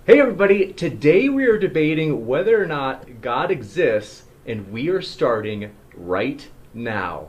Hey everybody, today we are debating whether or not God exists, and we are starting right now.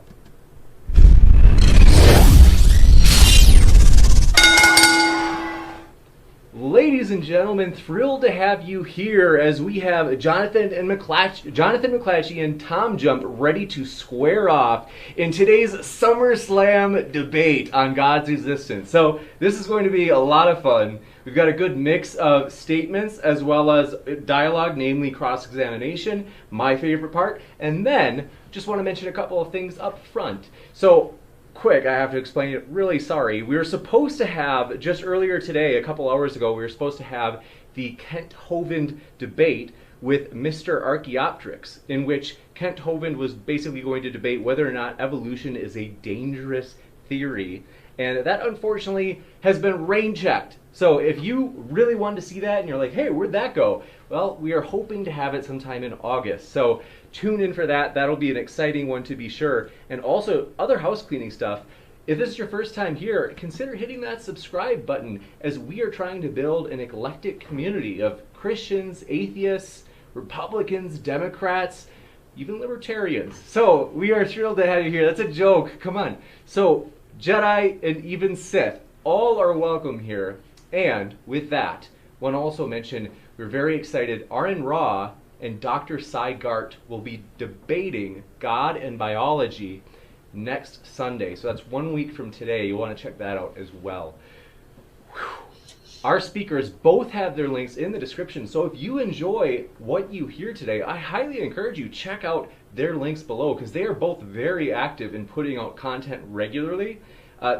Ladies and gentlemen, thrilled to have you here as we have Jonathan McLatchie and TJump ready to square off in today's SummerSlam debate on God's existence. So this is going to be a lot of fun. We've got a good mix of statements as well as dialogue, namely cross-examination, my favorite part, and then just want to mention a couple of things up front. So quick, I have to explain it. Really sorry. We were supposed to have, just earlier today, a couple hours ago, we were supposed to have the Kent Hovind debate with Mr. Archaeopteryx, in which Kent Hovind was basically going to debate whether or not evolution is a dangerous theory. And that, unfortunately, has been rain-checked. So if you really wanted to see that and you're like, hey, where'd that go? Well, we are hoping to have it sometime in August. So tune in for that. That'll be an exciting one to be sure. And also, other house cleaning stuff. If this is your first time here, consider hitting that subscribe button, as we are trying to build an eclectic community of Christians, atheists, Republicans, Democrats, even libertarians. So we are thrilled to have you here. That's a joke. Come on. So Jedi and even Sith, all are welcome here. And with that, I want to also mention we're very excited. RN Raw and Dr. Cy Gart will be debating God and biology next Sunday. So that's 1 week from today. You'll want to check that out as well. Whew. Our speakers both have their links in the description. So if you enjoy what you hear today, I highly encourage you check out their links below, because they are both very active in putting out content regularly.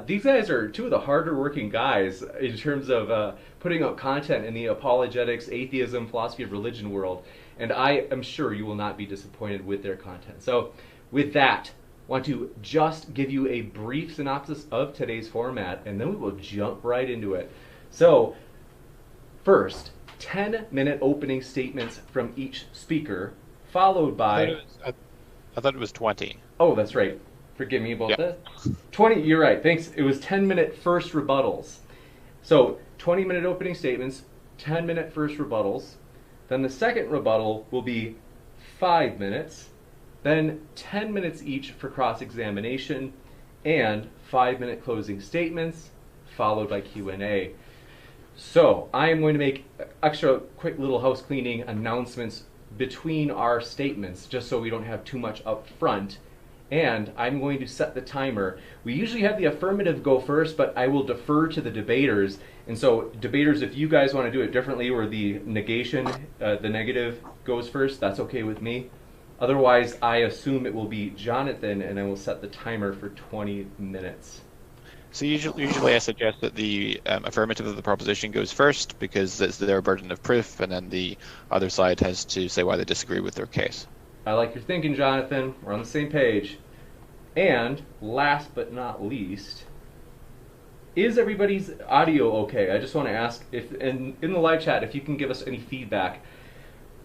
These guys are two of the harder working guys in terms of putting out content in the apologetics, atheism, philosophy of religion world, and I am sure you will not be disappointed with their content. So with that, I want to just give you a brief synopsis of today's format, and then we will jump right into it. So first, 10-minute opening statements from each speaker, followed by... I thought it was 20. Oh, that's right. Forgive me about that. 20, you're right, thanks. It was 10-minute first rebuttals. So 20-minute opening statements, 10-minute first rebuttals. Then the second rebuttal will be 5 minutes. Then 10 minutes each for cross-examination, and 5-minute closing statements, followed by Q&A. So I am going to make extra quick little house cleaning announcements between our statements, just so we don't have too much up front. And I'm going to set the timer. We usually have the affirmative go first, but I will defer to the debaters. And so debaters, if you guys want to do it differently, where the negation, the negative goes first, that's okay with me. Otherwise, I assume it will be Jonathan, and I will set the timer for 20 minutes. So usually I suggest that the affirmative of the proposition goes first, because it's their burden of proof, and then the other side has to say why they disagree with their case. I like your thinking, Jonathan. We're on the same page. And last but not least, is everybody's audio okay? I just want to ask if in the live chat if you can give us any feedback.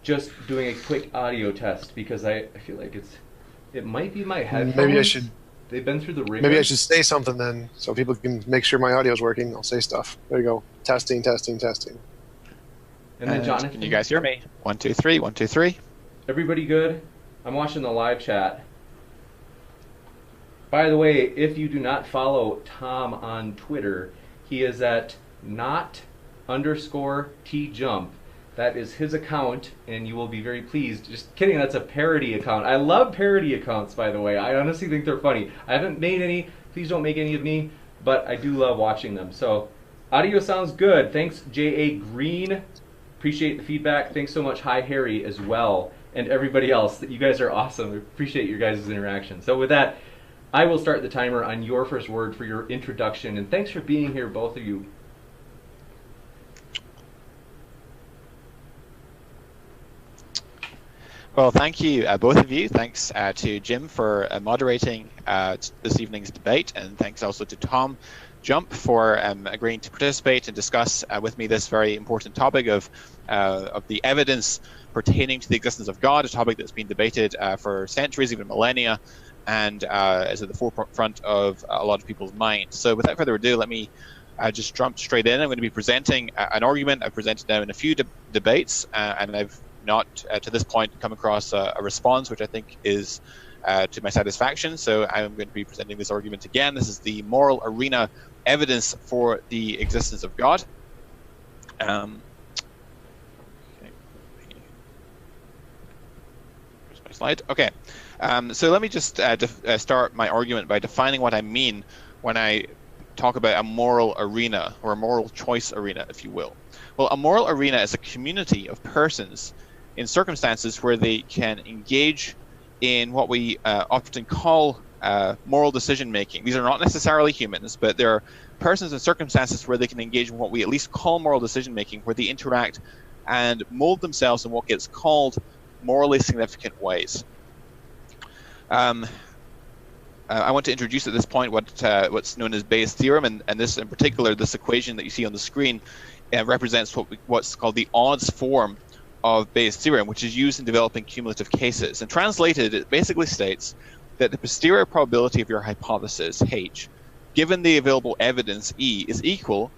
Just doing a quick audio test, because I feel like it might be my headphones. Maybe I should. They've been through the ringer. Maybe I should say something then, so people can make sure my audio is working. I'll say stuff. There you go. Testing, testing, testing. And then Jonathan, can you guys hear me? 1, 2, 3. 1, 2, 3. Everybody good? I'm watching the live chat. By the way, if you do not follow Tom on Twitter, he is at @not_TJump. That is his account, and you will be very pleased. Just kidding, that's a parody account. I love parody accounts, by the way. I honestly think they're funny. I haven't made any. Please don't make any of me, but I do love watching them. So audio sounds good. Thanks, J.A. Green. Appreciate the feedback. Thanks so much, Hi Harry, as well. And everybody else. You guys are awesome. I appreciate your guys' interaction. So with that, I will start the timer on your first word for your introduction. And thanks for being here, both of you. Well, thank you, both of you. Thanks to Jim for moderating this evening's debate, and thanks also to TJump for agreeing to participate and discuss with me this very important topic of the evidence pertaining to the existence of God, a topic that's been debated for centuries, even millennia, and is at the forefront of a lot of people's minds. So without further ado, let me just jump straight in. I'm going to be presenting an argument I've presented now in a few debates, and I've not to this point come across a response which I think is to my satisfaction. So I'm going to be presenting this argument again. This is the moral arena evidence for the existence of God. Here's my slide. Okay. So let me just start my argument by defining what I mean when I talk about a moral arena, or a moral choice arena, if you will. Well, a moral arena is a community of persons in circumstances where they can engage in what we often call moral decision making. These are not necessarily humans, but there are persons in circumstances where they can engage in what we at least call moral decision making, where they interact and mold themselves in what gets called morally significant ways. I want to introduce at this point what's known as Bayes' theorem, and this in particular, this equation that you see on the screen, represents what's called the odds form of Bayes' theorem, which is used in developing cumulative cases. And translated, it basically states that the posterior probability of your hypothesis, H, given the available evidence, E, is equal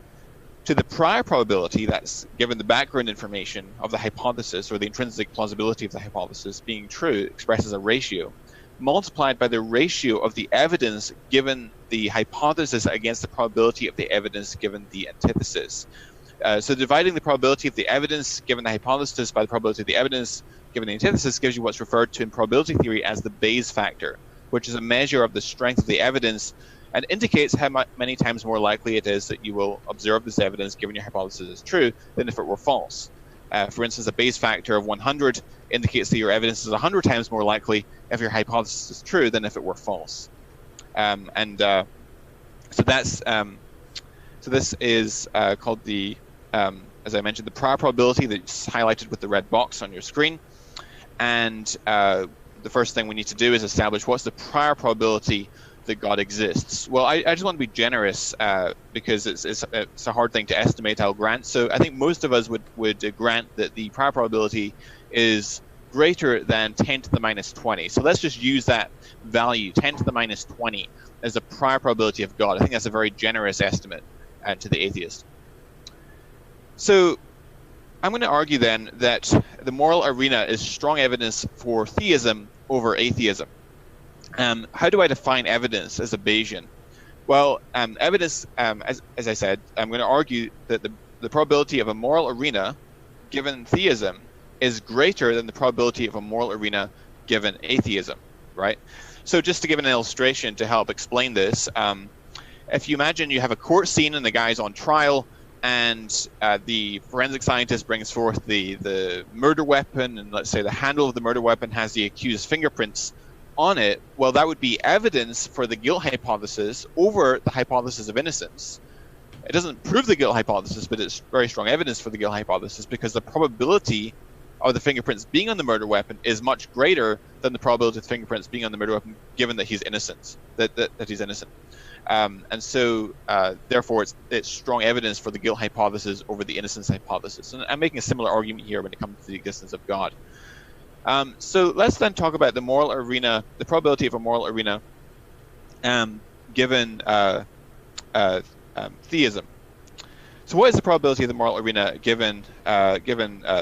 to the prior probability, that's given the background information of the hypothesis, or the intrinsic plausibility of the hypothesis being true, expressed as a ratio, multiplied by the ratio of the evidence given the hypothesis against the probability of the evidence given the antithesis. So dividing the probability of the evidence given the hypothesis by the probability of the evidence given the antithesis gives you what's referred to in probability theory as the Bayes factor, which is a measure of the strength of the evidence and indicates how many times more likely it is that you will observe this evidence given your hypothesis is true than if it were false. For instance, a Bayes factor of 100 indicates that your evidence is 100 times more likely if your hypothesis is true than if it were false. So this is called the, as I mentioned, the prior probability that's highlighted with the red box on your screen. And the first thing we need to do is establish what's the prior probability that God exists. Well, I just want to be generous because it's a hard thing to estimate, I'll grant. So I think most of us would grant that the prior probability is greater than 10 to the minus 20. So let's just use that value, 10 to the minus 20, as the prior probability of God. I think that's a very generous estimate to the atheist. So I'm going to argue then that the moral arena is strong evidence for theism over atheism. How do I define evidence as a Bayesian? Well, evidence, as I said, I'm going to argue that the probability of a moral arena given theism is greater than the probability of a moral arena given atheism, right? So just to give an illustration to help explain this, if you imagine you have a court scene and the guy's on trial, and the forensic scientist brings forth the murder weapon, and let's say the handle of the murder weapon has the accused's fingerprints on it, well, that would be evidence for the guilt hypothesis over the hypothesis of innocence. It doesn't prove the guilt hypothesis, but it's very strong evidence for the guilt hypothesis because the probability of the fingerprints being on the murder weapon is much greater than the probability of the fingerprints being on the murder weapon, given that he's innocent, that he's innocent. And so, therefore, it's strong evidence for the guilt hypothesis over the innocence hypothesis. And I'm making a similar argument here when it comes to the existence of God. So let's then talk about the moral arena, the probability of a moral arena given theism. So what is the probability of the moral arena given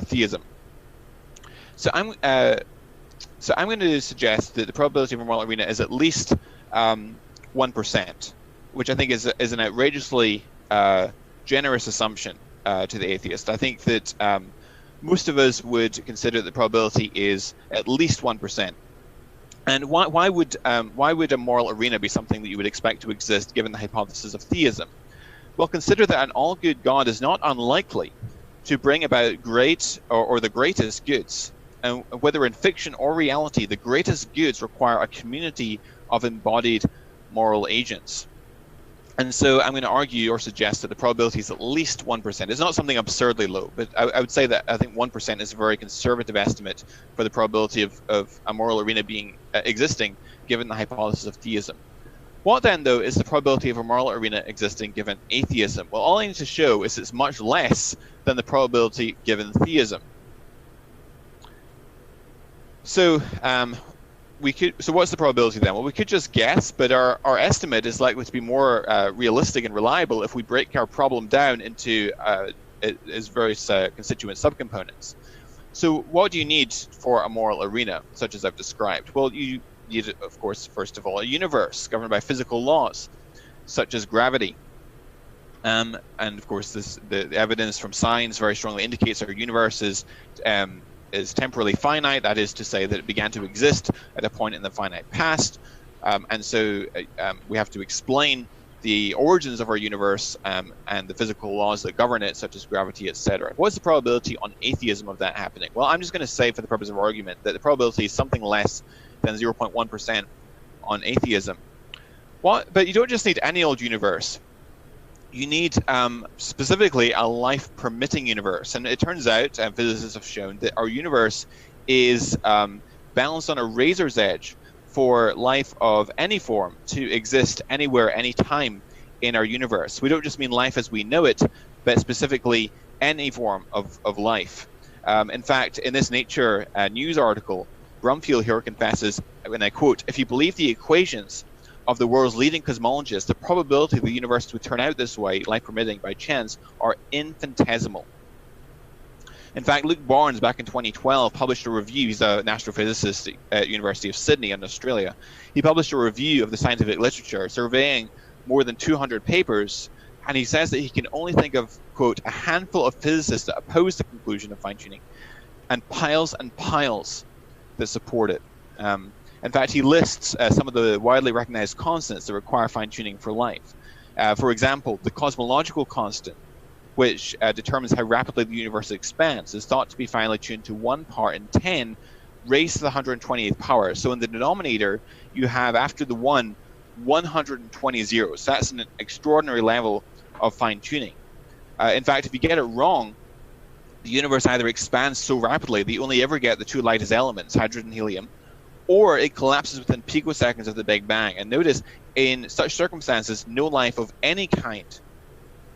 theism? So I'm going to suggest that the probability of a moral arena is at least 1%, which I think is an outrageously generous assumption to the atheist. I think that most of us would consider that the probability is at least 1%. And why would a moral arena be something that you would expect to exist given the hypothesis of theism? Well, consider that an all-good God is not unlikely to bring about great or the greatest goods. And whether in fiction or reality, the greatest goods require a community of embodied moral agents. And so I'm going to argue or suggest that the probability is at least 1%. It's not something absurdly low, but I would say that I think 1% is a very conservative estimate for the probability of a moral arena existing given the hypothesis of theism. What then, though, is the probability of a moral arena existing given atheism? Well, all I need to show is it's much less than the probability given theism. So we could. So what's the probability then? Well, we could just guess, but our estimate is likely to be more realistic and reliable if we break our problem down into its various constituent subcomponents. So what do you need for a moral arena, such as I've described? Well, you need, of course, first of all, a universe governed by physical laws, such as gravity. And of course, the evidence from science very strongly indicates our universe is temporally finite. That is to say that it began to exist at a point in the finite past. And so we have to explain the origins of our universe and the physical laws that govern it, such as gravity, etc. What's the probability on atheism of that happening? Well, I'm just going to say, for the purpose of argument, that the probability is something less than 0.1% on atheism. But you don't just need any old universe. You need specifically a life-permitting universe. And it turns out, physicists have shown, that our universe is balanced on a razor's edge for life of any form to exist anywhere, anytime in our universe. We don't just mean life as we know it, but specifically any form of life. In fact, in this Nature news article, Brumfield here confesses, and I quote, "If you believe the equations of the world's leading cosmologists, the probability of the universe would turn out this way, life permitting by chance, are infinitesimal." In fact, Luke Barnes, back in 2012, published a review. He's an astrophysicist at University of Sydney in Australia. He published a review of the scientific literature, surveying more than 200 papers, and he says that he can only think of, quote, "a handful of physicists that oppose the conclusion of fine-tuning, and piles that support it." In fact, he lists some of the widely recognized constants that require fine-tuning for life. For example, the cosmological constant, which determines how rapidly the universe expands, is thought to be finely tuned to 1 part in 10 raised to the 128th power. So in the denominator, you have, after the 1, 120 zeros. So that's an extraordinary level of fine-tuning. In fact, if you get it wrong, the universe either expands so rapidly that you only ever get the two lightest elements, hydrogen and helium, or it collapses within picoseconds of the Big Bang. And notice, in such circumstances, no life of any kind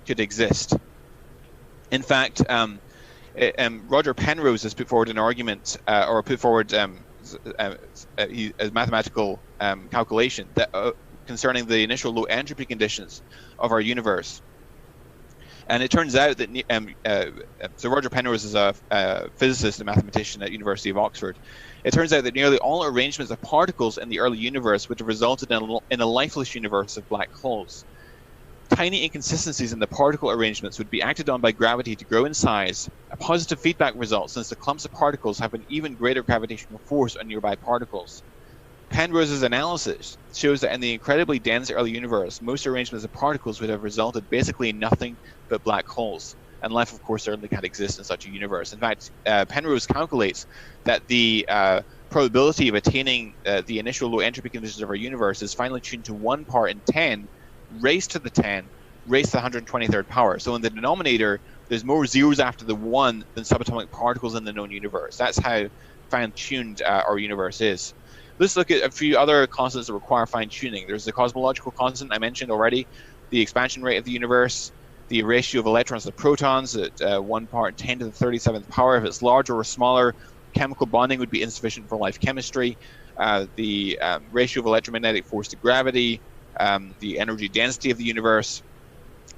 could exist. In fact, Roger Penrose has put forward an argument, or put forward a mathematical calculation that, concerning the initial low entropy conditions of our universe. And it turns out that, so Roger Penrose is a physicist and mathematician at University of Oxford. It turns out that nearly all arrangements of particles in the early universe would have resulted in a lifeless universe of black holes. Tiny inconsistencies in the particle arrangements would be acted on by gravity to grow in size, a positive feedback result since the clumps of particles have an even greater gravitational force on nearby particles. Penrose's analysis shows that in the incredibly dense early universe, most arrangements of particles would have resulted basically in nothing but black holes. And life, of course, certainly can't exist in such a universe. In fact, Penrose calculates that the probability of attaining the initial low entropy conditions of our universe is finely tuned to 1 part in 10 raised to the 10 raised to the 123rd power. So in the denominator, there's more zeros after the 1 than subatomic particles in the known universe. That's how fine-tuned our universe is. Let's look at a few other constants that require fine-tuning. There's the cosmological constant I mentioned already, the expansion rate of the universe, the ratio of electrons to protons at 1 part in 10 to the 37th power. If it's larger or smaller, chemical bonding would be insufficient for life chemistry. The ratio of electromagnetic force to gravity, the energy density of the universe,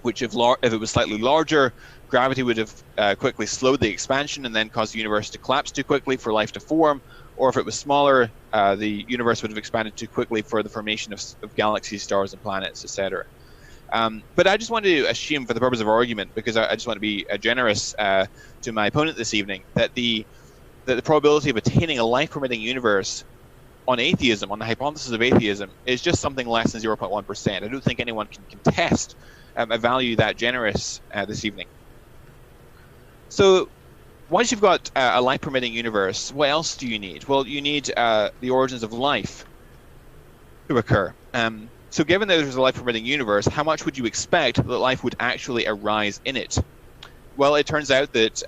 which if it was slightly larger, gravity would have quickly slowed the expansion and then caused the universe to collapse too quickly for life to form. Or if it was smaller, the universe would have expanded too quickly for the formation of galaxies, stars, and planets, etc. But I just want to assume, for the purpose of argument, because I just want to be generous to my opponent this evening, that the probability of attaining a life-permitting universe on atheism, on the hypothesis of atheism, is just something less than 0.1%. I don't think anyone can contest a value that generous this evening. So once you've got a life-permitting universe, what else do you need? Well, you need the origins of life to occur. So given that there's a life-permitting universe, how much would you expect that life would actually arise in it? Well, it turns out that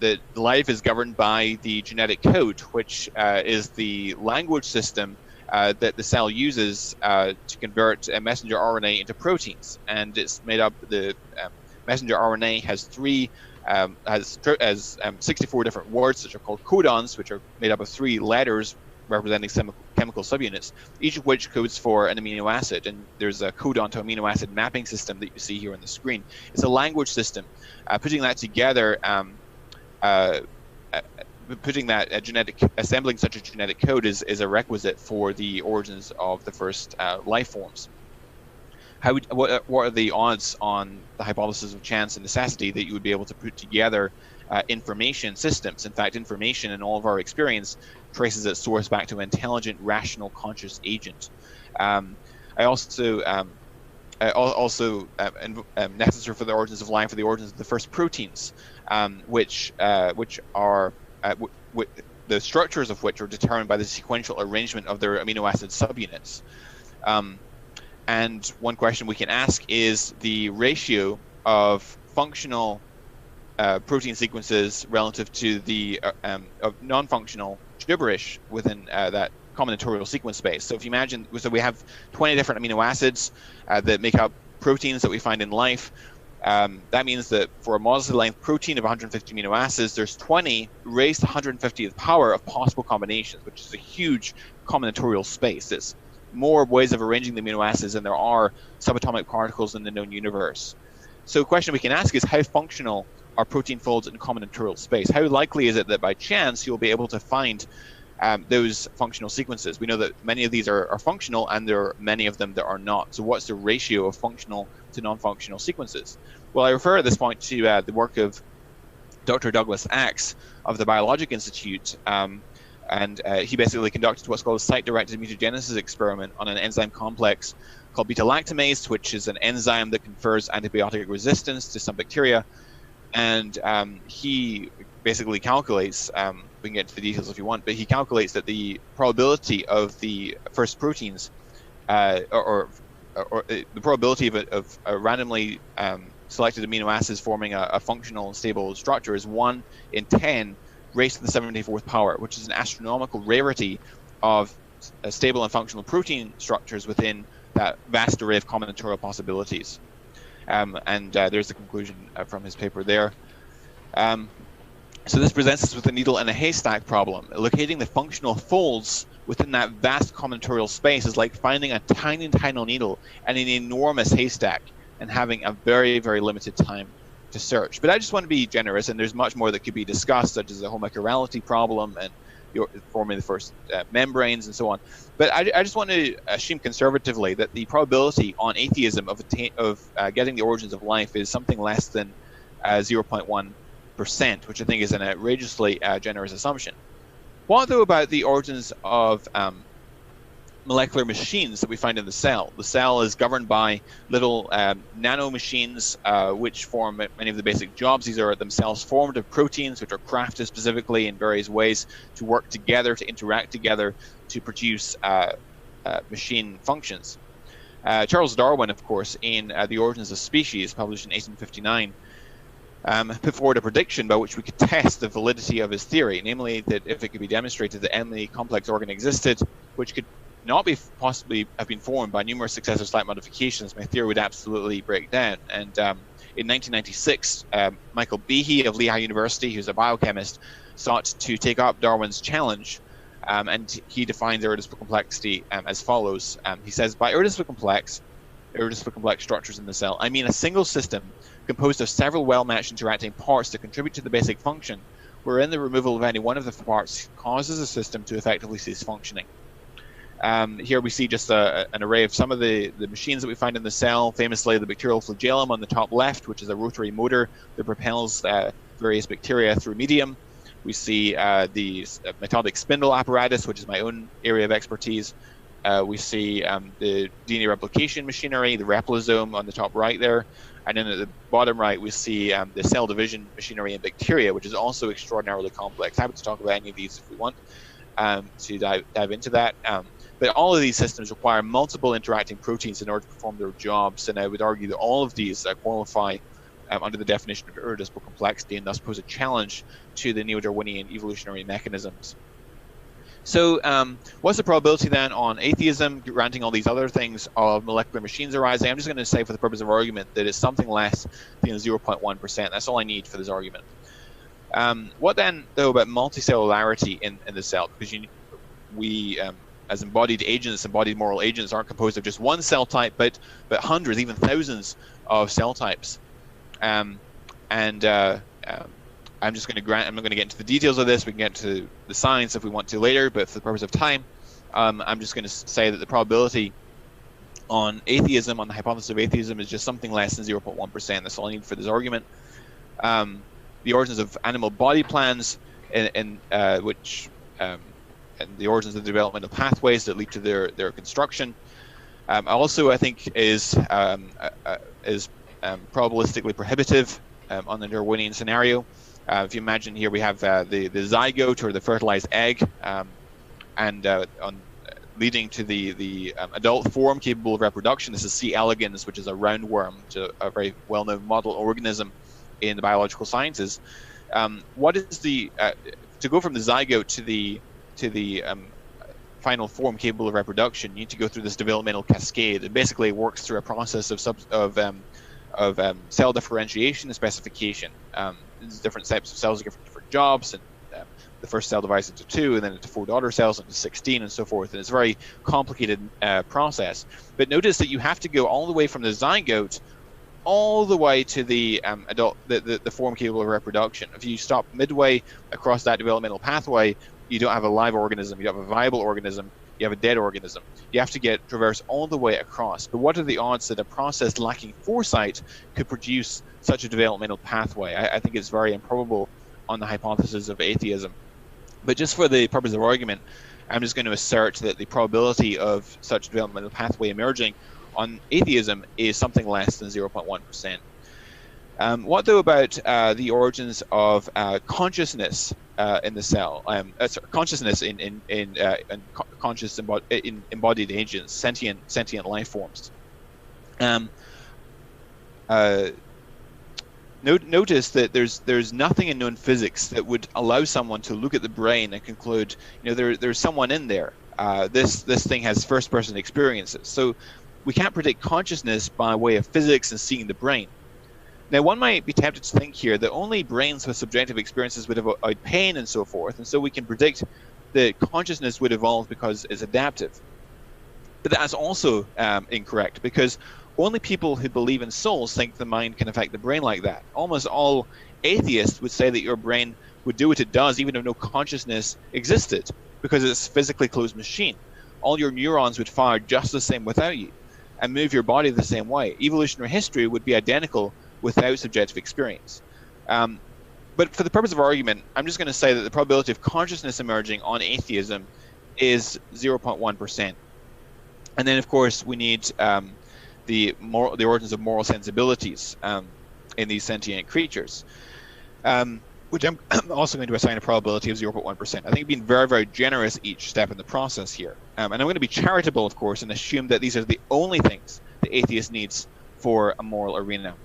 that life is governed by the genetic code, which is the language system that the cell uses to convert messenger RNA into proteins. And it's made up, the messenger RNA has 64 different words, which are called codons, which are made up of 3 letters, representing chemical subunits, each of which codes for an amino acid. And there's a code onto amino acid mapping system that you see here on the screen. It's a language system. Putting that together, assembling such a genetic code is a requisite for the origins of the first life forms. What are the odds on the hypothesis of chance and necessity that you would be able to put together information systems? In fact, information in all of our experience traces its source back to an intelligent, rational, conscious agent. Necessary for the origins of life are the origins of the first proteins, which are the structures of which are determined by the sequential arrangement of their amino acid subunits. And one question we can ask is the ratio of functional protein sequences relative to the of non-functional gibberish within that combinatorial sequence space. So if you imagine, so we have 20 different amino acids that make up proteins that we find in life. That means that for a modestly length protein of 150 amino acids, there's 20 raised to 150th power of possible combinations, which is a huge combinatorial space. It's more ways of arranging the amino acids than there are subatomic particles in the known universe. So a question we can ask is, how functional are protein folds in combinatorial space? How likely is it that by chance you'll be able to find those functional sequences? We know that many of these are functional, and there are many of them that are not. So what's the ratio of functional to non-functional sequences? Well, I refer at this point to the work of Dr. Douglas Axe of the Biologic Institute, and he basically conducted what's called a site-directed mutagenesis experiment on an enzyme complex called beta-lactamase, which is an enzyme that confers antibiotic resistance to some bacteria. And he basically calculates, we can get into the details if you want, but he calculates that the probability of the first proteins, or the probability of a randomly selected amino acids forming a functional and stable structure is 1 in 10 raised to the 74th power, which is an astronomical rarity of stable and functional protein structures within that vast array of combinatorial possibilities. There's the conclusion from his paper there. So this presents us with a needle in a haystack problem. Locating the functional folds within that vast combinatorial space is like finding a tiny, tiny needle in an enormous haystack and having a very, very limited time to search. But I just want to be generous, and there's much more that could be discussed, such as the homocurality problem and forming the first membranes and so on. But I just want to assume conservatively that the probability on atheism of getting the origins of life is something less than 0.1%, which I think is an outrageously generous assumption. What though about the origins of molecular machines that we find in the cell? The cell is governed by little nano machines which form many of the basic jobs. These are themselves formed of proteins which are crafted specifically in various ways to work together, to interact together, to produce machine functions. Charles Darwin, of course, in The Origins of Species, published in 1859, put forward a prediction by which we could test the validity of his theory, namely that if it could be demonstrated that any complex organ existed which could not be possibly have been formed by numerous successive slight modifications, my theory would absolutely break down. And in 1996, Michael Behe of Lehigh University, who's a biochemist, sought to take up Darwin's challenge, and he defines irreducible complexity as follows. He says, by irreducible complex structures in the cell, I mean a single system composed of several well-matched interacting parts that contribute to the basic function, wherein the removal of any one of the parts causes a system to effectively cease functioning. Here we see just an array of some of the machines that we find in the cell, famously the bacterial flagellum on the top left, which is a rotary motor that propels various bacteria through medium. We see the methodic spindle apparatus, which is my own area of expertise. We see the DNA replication machinery, the replosome on the top right there. And then at the bottom right, we see the cell division machinery in bacteria, which is also extraordinarily complex. Happy to talk about any of these if we want to dive into that. But all of these systems require multiple interacting proteins in order to perform their jobs, and I would argue that all of these qualify under the definition of irreducible complexity and thus pose a challenge to the neo-Darwinian evolutionary mechanisms. So what's the probability then on atheism, granting all these other things, of molecular machines arising? I'm just going to say for the purpose of argument that it's something less than 0.1%. That's all I need for this argument. What then, though, about multicellularity in the cell? Because we as embodied agents, embodied moral agents, aren't composed of just one cell type, but hundreds, even thousands of cell types. I'm just going to I'm not going to get into the details of this. We can get to the science if we want to later, but for the purpose of time, I'm just going to say that the probability on atheism, on the hypothesis of atheism, is just something less than 0.1%. That's all I need for this argument. The origins of animal body plans, and the origins of the developmental pathways that lead to their construction, also I think is probabilistically prohibitive on the Darwinian scenario. If you imagine here we have the zygote, or the fertilized egg, leading to the adult form capable of reproduction. This is C. elegans, which is a roundworm, which is a very well-known model organism in the biological sciences. What is the to go from the zygote to the final form capable of reproduction? You need to go through this developmental cascade. It basically works through a process of cell differentiation and specification. There's different types of cells for different jobs, and the first cell divides into 2, and then into 4 daughter cells, into 16, and so forth. And it's a very complicated process. But notice that you have to go all the way from the zygote all the way to the adult, the form capable of reproduction. If you stop midway across that developmental pathway, you don't have a live organism, you have a viable organism, you have a dead organism. You have to traverse all the way across. But what are the odds that a process lacking foresight could produce such a developmental pathway? I think it's very improbable on the hypothesis of atheism. But just for the purpose of argument, I'm just going to assert that the probability of such a developmental pathway emerging on atheism is something less than 0.1%. What though about the origins of consciousness in the cell? Consciousness in conscious embodied agents, sentient life forms. Notice that there's nothing in known physics that would allow someone to look at the brain and conclude, there's someone in there. This thing has first-person experiences. So we can't predict consciousness by way of physics and seeing the brain. Now, one might be tempted to think here that only brains with subjective experiences would avoid pain and so forth, and so we can predict that consciousness would evolve because it's adaptive. But that's also incorrect, because only people who believe in souls think the mind can affect the brain like that. Almost all atheists would say that your brain would do what it does even if no consciousness existed, because it's a physically closed machine. All your neurons would fire just the same without you, and move your body the same way. Evolutionary history would be identical without subjective experience. But for the purpose of argument, I'm just going to say that the probability of consciousness emerging on atheism is 0.1%. And then, of course, we need the origins of moral sensibilities in these sentient creatures, which I'm also going to assign a probability of 0.1%. I think we've been very, very generous each step in the process here. And I'm going to be charitable, of course, and assume that these are the only things the atheist needs for a moral arena.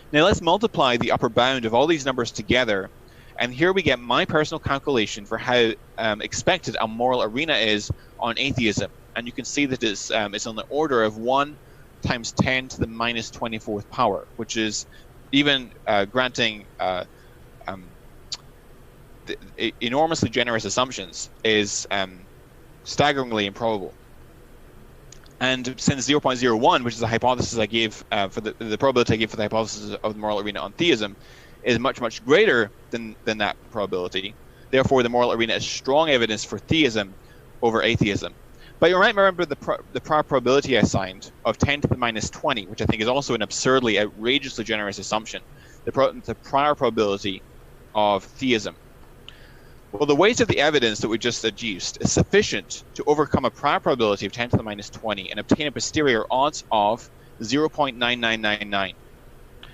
Now let's multiply the upper bound of all these numbers together, and here we get my personal calculation for how expected a moral arena is on atheism. And you can see that it's on the order of 1 times 10 to the minus 24th power, which is, even granting enormously generous assumptions, is staggeringly improbable. And since 0.01, which is the hypothesis I gave for the probability I gave for the hypothesis of the moral arena on theism, is much, much greater than that probability, therefore the moral arena is strong evidence for theism over atheism. But you might remember the prior probability I assigned of 10 to the minus 20, which I think is also an absurdly, outrageously generous assumption, the prior probability of theism. Well, the weight of the evidence that we just adduced is sufficient to overcome a prior probability of 10 to the minus 20 and obtain a posterior odds of 0.9999.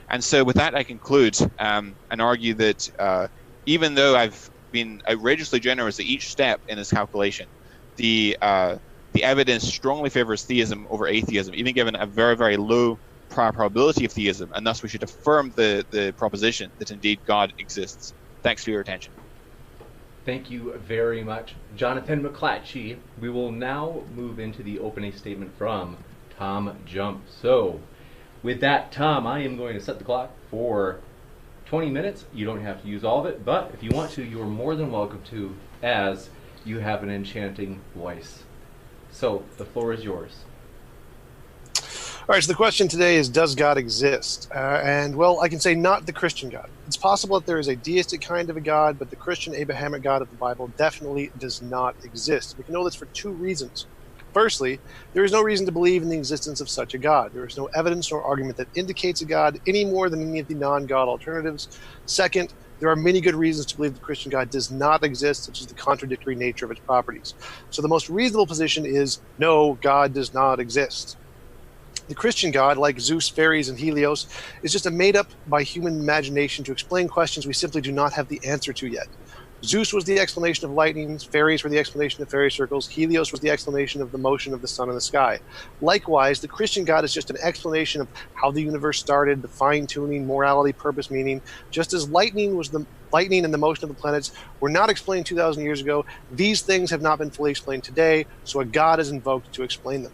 And so with that, I conclude and argue that even though I've been outrageously generous at each step in this calculation, the evidence strongly favors theism over atheism, even given a very, very low prior probability of theism, and thus we should affirm the proposition that indeed God exists. Thanks for your attention. Thank you very much, Jonathan McLatchie. We will now move into the opening statement from TJump. So, with that, Tom, I am going to set the clock for 20 minutes. You don't have to use all of it, but if you want to, you are more than welcome to, as you have an enchanting voice. So, the floor is yours. All right, so the question today is, does God exist? And, well, I can say not the Christian God. It's possible that there is a deistic kind of a God, but the Christian Abrahamic God of the Bible definitely does not exist. We can know this for two reasons. Firstly, there is no reason to believe in the existence of such a God. There is no evidence or argument that indicates a God any more than any of the non-God alternatives. Second, there are many good reasons to believe the Christian God does not exist, such as the contradictory nature of its properties. So the most reasonable position is, no, God does not exist. The Christian God, like Zeus, fairies, and Helios, is just a made-up by human imagination to explain questions we simply do not have the answer to yet. Zeus was the explanation of lightning, fairies were the explanation of fairy circles, Helios was the explanation of the motion of the sun in the sky. Likewise, the Christian God is just an explanation of how the universe started, the fine-tuning, morality, purpose, meaning. Just as lightning and the motion of the planets were not explained 2,000 years ago, these things have not been fully explained today, so a God is invoked to explain them.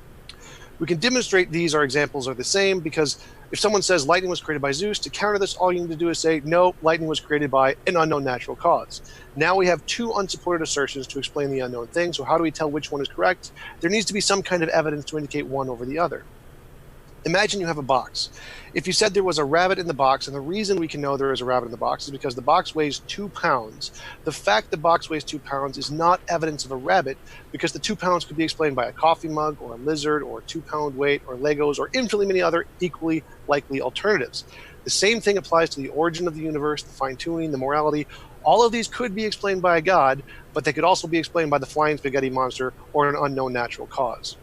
We can demonstrate these our examples are the same, because if someone says lightning was created by Zeus, to counter this, all you need to do is say, no, lightning was created by an unknown natural cause. Now we have two unsupported assertions to explain the unknown thing, so how do we tell which one is correct? There needs to be some kind of evidence to indicate one over the other. Imagine you have a box. If you said there was a rabbit in the box, and the reason we can know there is a rabbit in the box is because the box weighs 2 pounds. The fact the box weighs 2 pounds is not evidence of a rabbit, because the 2 pounds could be explained by a coffee mug, or a lizard, or a 2-pound weight, or Legos, or infinitely many other equally likely alternatives. The same thing applies to the origin of the universe, the fine-tuning, the morality. All of these could be explained by a God, but they could also be explained by the flying spaghetti monster or an unknown natural cause.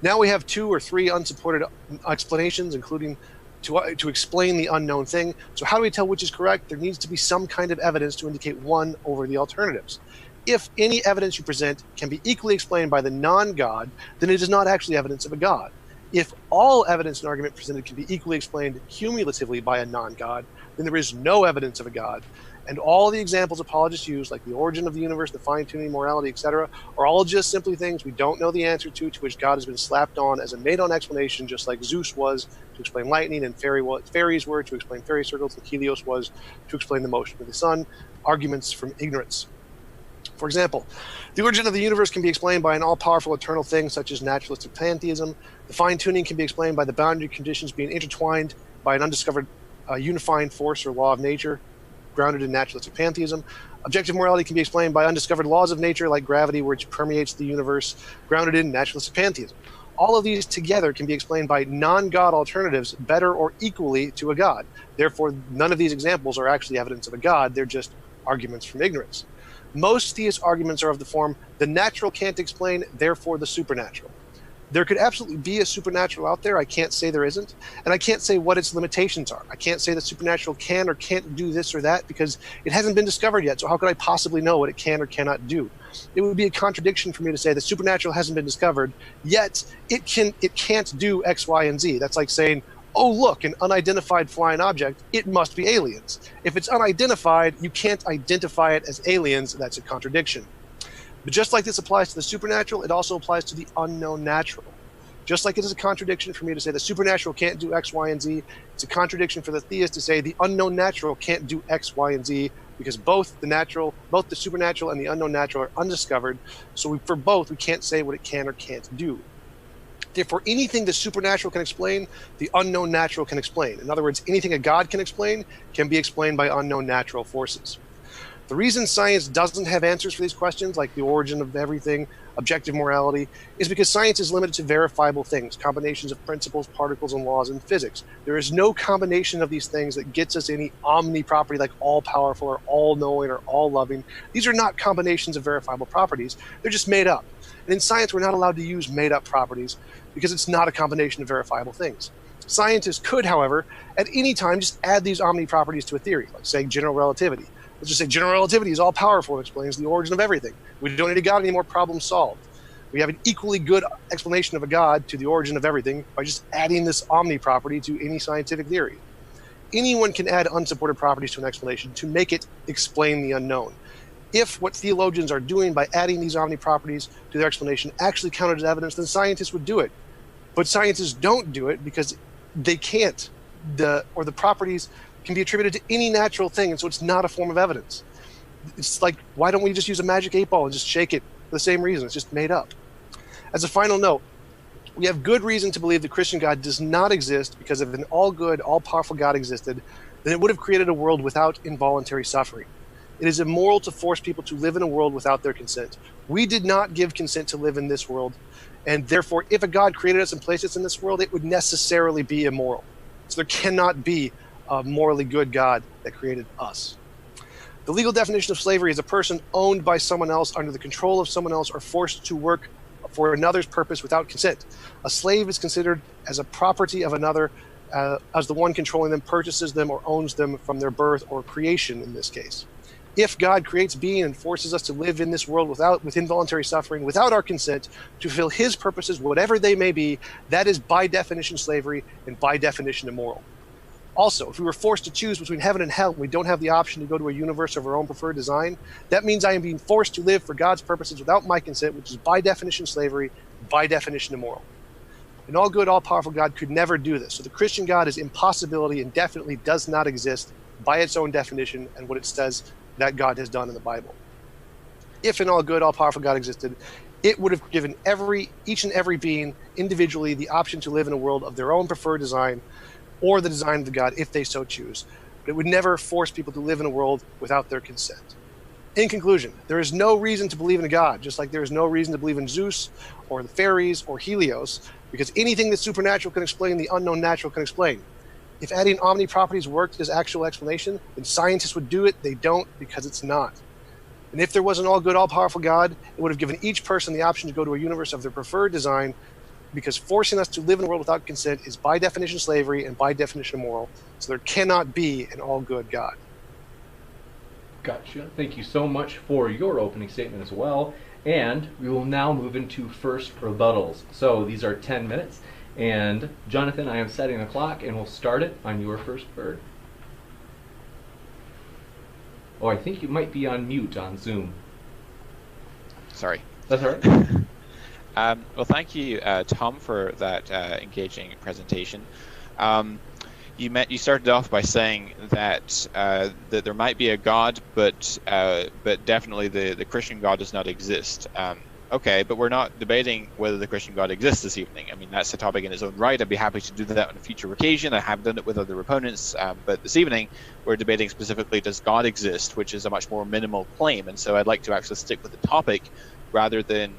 Now we have 2 or 3 unsupported explanations, including to explain the unknown thing. So how do we tell which is correct? There needs to be some kind of evidence to indicate one over the alternatives. If any evidence you present can be equally explained by the non-God, then it is not actually evidence of a God. If all evidence and argument presented can be equally explained cumulatively by a non-God, then there is no evidence of a God. And all the examples apologists use, like the origin of the universe, the fine-tuning, morality, etc., are all just simply things we don't know the answer to which God has been slapped on as a made-on explanation, just like Zeus was to explain lightning, and fairies were to explain fairy circles, and Helios was to explain the motion of the sun, arguments from ignorance. For example, the origin of the universe can be explained by an all-powerful eternal thing, such as naturalistic pantheism. The fine-tuning can be explained by the boundary conditions being intertwined by an undiscovered unifying force or law of nature, grounded in naturalistic pantheism. Objective morality can be explained by undiscovered laws of nature like gravity, which permeates the universe, grounded in naturalistic pantheism. All of these together can be explained by non-God alternatives better or equally to a God. Therefore, none of these examples are actually evidence of a God. They're just arguments from ignorance. Most theist arguments are of the form, the natural can't explain, therefore the supernatural. There could absolutely be a supernatural out there. I can't say there isn't. And I can't say what its limitations are. I can't say the supernatural can or can't do this or that because it hasn't been discovered yet. So how could I possibly know what it can or cannot do? It would be a contradiction for me to say the supernatural hasn't been discovered, yet it can't do X, Y, and Z. That's like saying, oh, look, an unidentified flying object, it must be aliens. If it's unidentified, you can't identify it as aliens. That's a contradiction. But just like this applies to the supernatural, it also applies to the unknown natural. Just like it is a contradiction for me to say the supernatural can't do X, Y, and Z, it's a contradiction for the theist to say the unknown natural can't do X, Y, and Z, because both the supernatural and the unknown natural are undiscovered. So for both, we can't say what it can or can't do. Therefore, anything the supernatural can explain, the unknown natural can explain. In other words, anything a God can explain can be explained by unknown natural forces. The reason science doesn't have answers for these questions, like the origin of everything, objective morality, is because science is limited to verifiable things, combinations of principles, particles, and laws in physics. There is no combination of these things that gets us any omni-property like all-powerful or all-knowing or all-loving. These are not combinations of verifiable properties. They're just made up. And in science, we're not allowed to use made-up properties because it's not a combination of verifiable things. Scientists could, however, at any time just add these omni-properties to a theory, like say general relativity. Let's just say general relativity is all powerful and explains the origin of everything. We don't need a God anymore, problem solved. We have an equally good explanation of a God to the origin of everything by just adding this omni property to any scientific theory. Anyone can add unsupported properties to an explanation to make it explain the unknown. If what theologians are doing by adding these omni properties to their explanation actually counted as evidence, then scientists would do it. But scientists don't do it because they can't. The properties can be attributed to any natural thing, and so it's not a form of evidence. It's like, why don't we just use a magic 8 ball and just shake it the same reason. It's just made up. As a final note, we have good reason to believe the Christian God does not exist, because if an all-good, all-powerful God existed, then it would have created a world without involuntary suffering. It is immoral to force people to live in a world without their consent. We did not give consent to live in this world, and therefore, if a God created us and placed us in this world, it would necessarily be immoral. So there cannot be a morally good God that created us. The legal definition of slavery is a person owned by someone else, under the control of someone else, or forced to work for another's purpose without consent. A slave is considered as a property of another, as the one controlling them purchases them or owns them from their birth or creation in this case. If God creates being and forces us to live in this world with involuntary suffering, without our consent, to fulfill his purposes, whatever they may be, that is by definition slavery and by definition immoral. Also, if we were forced to choose between heaven and hell, and we don't have the option to go to a universe of our own preferred design, that means I am being forced to live for God's purposes without my consent, which is by definition slavery, by definition immoral. An all-good, all-powerful God could never do this. So the Christian God is impossibility and definitely does not exist by its own definition and what it says that God has done in the Bible. If an all-good, all-powerful God existed, it would have given each and every being individually the option to live in a world of their own preferred design, or the design of the God if they so choose. But it would never force people to live in a world without their consent. In conclusion, there is no reason to believe in a God, just like there is no reason to believe in Zeus or the fairies or Helios, because anything that supernatural can explain, the unknown natural can explain. If adding omni properties worked as actual explanation, then scientists would do it. They don't, because it's not. And if there was an all-good, all-powerful God, it would have given each person the option to go to a universe of their preferred design, because forcing us to live in a world without consent is by definition slavery and by definition immoral. So there cannot be an all-good God. Gotcha. Thank you so much for your opening statement as well. And we will now move into first rebuttals. So these are 10 minutes. And Jonathan, I am setting the clock, and we'll start it on your first bird. Oh, I think you might be on mute on Zoom. Sorry. That's all right. Well, thank you, Tom, for that engaging presentation. You started off by saying that that there might be a God, but definitely the Christian God does not exist. Okay, but we're not debating whether the Christian God exists this evening. I mean, that's a topic in its own right. I'd be happy to do that on a future occasion. I have done it with other opponents, but this evening we're debating specifically, does God exist, which is a much more minimal claim. And so I'd like to actually stick with the topic rather than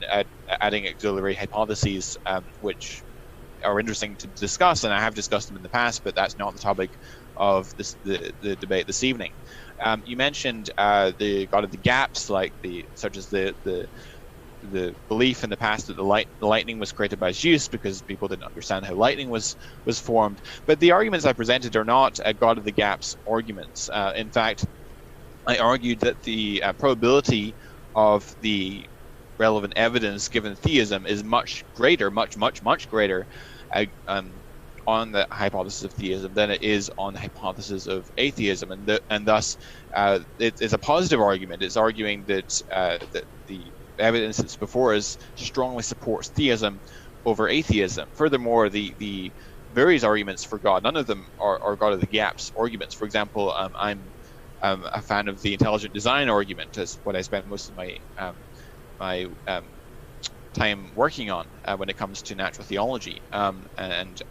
adding auxiliary hypotheses, which are interesting to discuss, and I have discussed them in the past, but that's not the topic of the debate this evening. You mentioned the God of the gaps, such as the belief in the past that the lightning was created by Zeus because people didn't understand how lightning was formed. But the arguments I presented are not God of the gaps arguments. In fact, I argued that the probability of the relevant evidence given theism is much greater, much greater on the hypothesis of theism than it is on the hypothesis of atheism, and thus it's a positive argument. It's arguing that that the evidence that's before us strongly supports theism over atheism. Furthermore, the various arguments for God, none of them are God of the gaps arguments. For example, I'm a fan of the intelligent design argument, as what I spent most of my time working on when it comes to natural theology and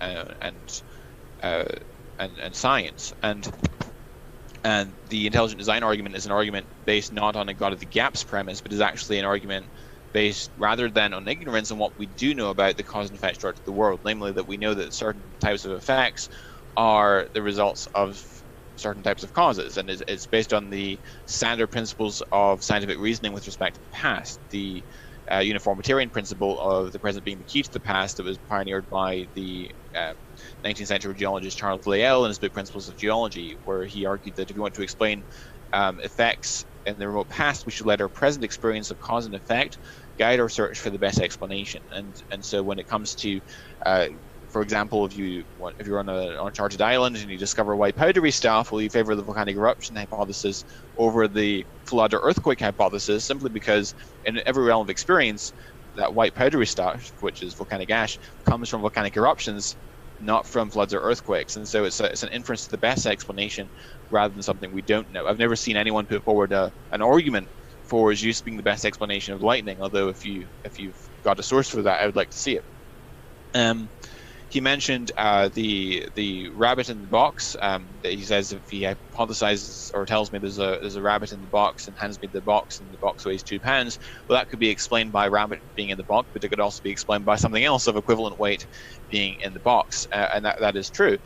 science. And the intelligent design argument is an argument based not on a God of the gaps premise, but is actually an argument based rather than on ignorance on what we do know about the cause and effect structure of the world, namely that we know that certain types of effects are the results of certain types of causes, and it's based on the standard principles of scientific reasoning with respect to the past. The uniformitarian principle of the present being the key to the past that was pioneered by the 19th century geologist Charles Lyell in his book Principles of Geology, where he argued that if we want to explain effects in the remote past, we should let our present experience of cause and effect guide our search for the best explanation. And so when it comes to for example, if you're on an uncharted island and you discover white powdery stuff, will you favor the volcanic eruption hypothesis over the flood or earthquake hypothesis, simply because in every realm of experience, that white powdery stuff, which is volcanic ash, comes from volcanic eruptions, not from floods or earthquakes. And so it's an inference to the best explanation rather than something we don't know. I've never seen anyone put forward an argument for Zeus being the best explanation of lightning. Although if you've got a source for that, I would like to see it. He mentioned the rabbit in the box. That he says if he hypothesizes or tells me there's a rabbit in the box and hands me the box and the box weighs 2 pounds, well, that could be explained by a rabbit being in the box, but it could also be explained by something else of equivalent weight being in the box, and that is true.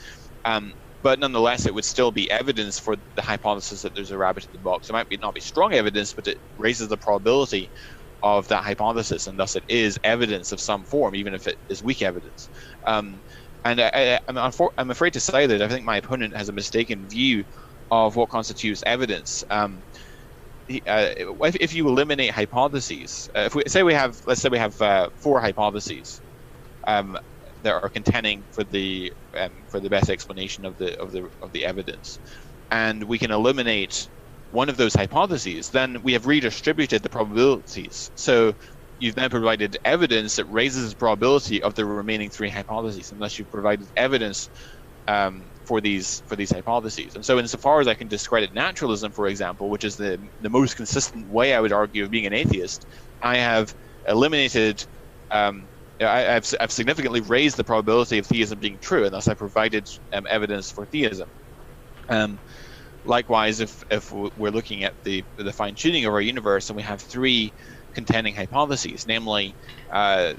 But nonetheless, it would still be evidence for the hypothesis that there's a rabbit in the box. It might not be strong evidence, but it raises the probability of that hypothesis, and thus it is evidence of some form, even if it is weak evidence. And I'm afraid to say that I think my opponent has a mistaken view of what constitutes evidence. If you eliminate hypotheses, let's say we have 4 hypotheses that are contending for the best explanation of the evidence, and we can eliminate one of those hypotheses, then we have redistributed the probabilities. So you've then provided evidence that raises the probability of the remaining 3 hypotheses, unless you've provided evidence for these hypotheses. And so insofar as I can discredit naturalism, for example, which is the most consistent way, I would argue, of being an atheist, I have eliminated I've significantly raised the probability of theism being true, and thus I provided evidence for theism. Likewise, if we're looking at the fine-tuning of our universe and we have 3 contending hypotheses, namely the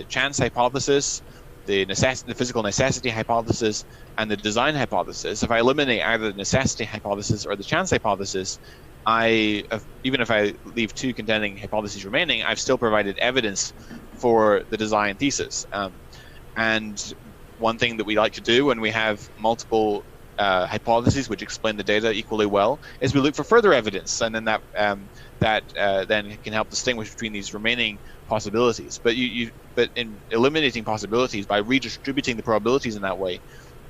chance hypothesis, the physical necessity hypothesis, and the design hypothesis, if I eliminate either the necessity hypothesis or the chance hypothesis, even if I leave 2 contending hypotheses remaining, I've still provided evidence for the design thesis. And one thing that we like to do when we have multiple hypotheses which explain the data equally well is we look for further evidence, and then that then can help distinguish between these remaining possibilities. But but in eliminating possibilities by redistributing the probabilities in that way,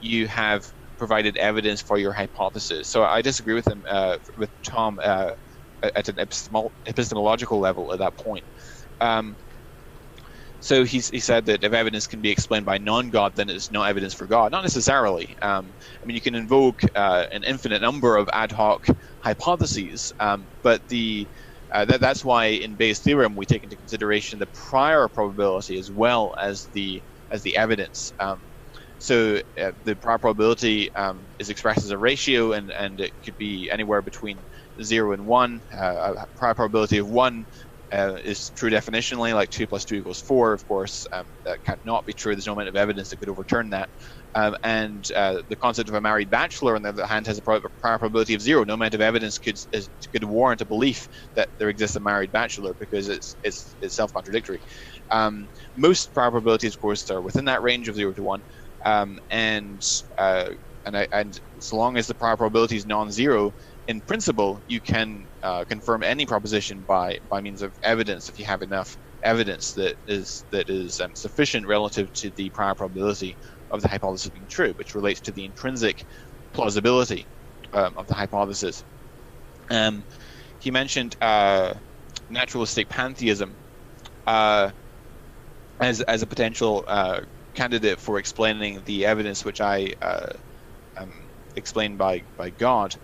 you have provided evidence for your hypothesis. So I disagree with him, with Tom, at an epistemological level at that point. So he said that if evidence can be explained by non-God, then it's not evidence for God. Not necessarily. I mean, you can invoke an infinite number of ad hoc hypotheses, but that's why in Bayes' theorem we take into consideration the prior probability as well as the evidence. So the prior probability is expressed as a ratio, and it could be anywhere between 0 and 1. A prior probability of 1 is true definitionally, like 2 + 2 = 4. Of course, that cannot be true. There's no amount of evidence that could overturn that. And the concept of a married bachelor, on the other hand, has a prior probability of 0. No amount of evidence could warrant a belief that there exists a married bachelor, because it's self-contradictory. Most prior probabilities, of course, are within that range of 0 to 1. And so long as the prior probability is non-zero, in principle, you can confirm any proposition by means of evidence if you have enough evidence that is sufficient relative to the prior probability of the hypothesis being true, which relates to the intrinsic plausibility of the hypothesis. He mentioned naturalistic pantheism as a potential candidate for explaining the evidence which I explained by God.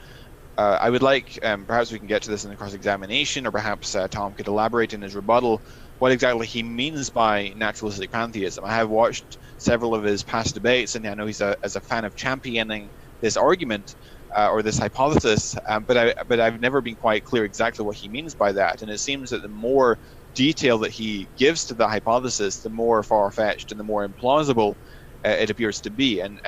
I would like, perhaps we can get to this in the cross-examination, or perhaps Tom could elaborate in his rebuttal what exactly he means by naturalistic pantheism. I have watched several of his past debates, and I know he's as a fan of championing this argument or this hypothesis, but I've never been quite clear exactly what he means by that. And it seems that the more detail that he gives to the hypothesis, the more far-fetched and the more implausible it appears to be. And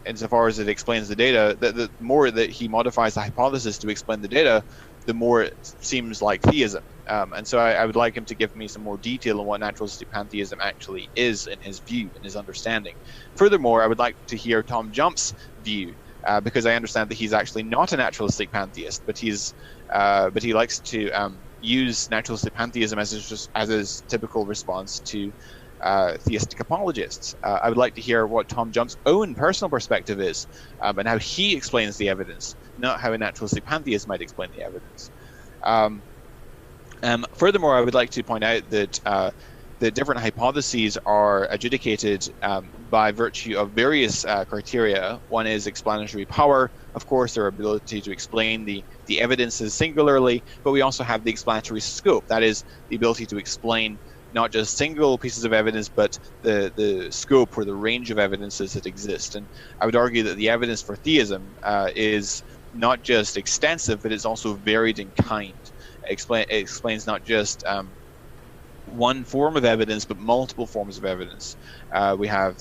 insofar as it explains the data, the more that he modifies the hypothesis to explain the data, the more it seems like theism. And so I would like him to give me some more detail on what naturalistic pantheism actually is in his view, in his understanding. Furthermore, I would like to hear Tom Jump's view, because I understand that he's actually not a naturalistic pantheist, but he likes to use naturalistic pantheism as his typical response to theistic apologists. I would like to hear what Tom Jump's own personal perspective is, and how he explains the evidence, not how a naturalistic pantheist might explain the evidence. Furthermore, I would like to point out that the different hypotheses are adjudicated by virtue of various criteria. One is explanatory power of course, our ability to explain the evidences singularly, but we also have the explanatory scope. That is the ability to explain not just single pieces of evidence, but the scope or the range of evidences that exist. And I would argue that the evidence for theism is not just extensive, but it's also varied in kind. It explains not just one form of evidence, but multiple forms of evidence. We have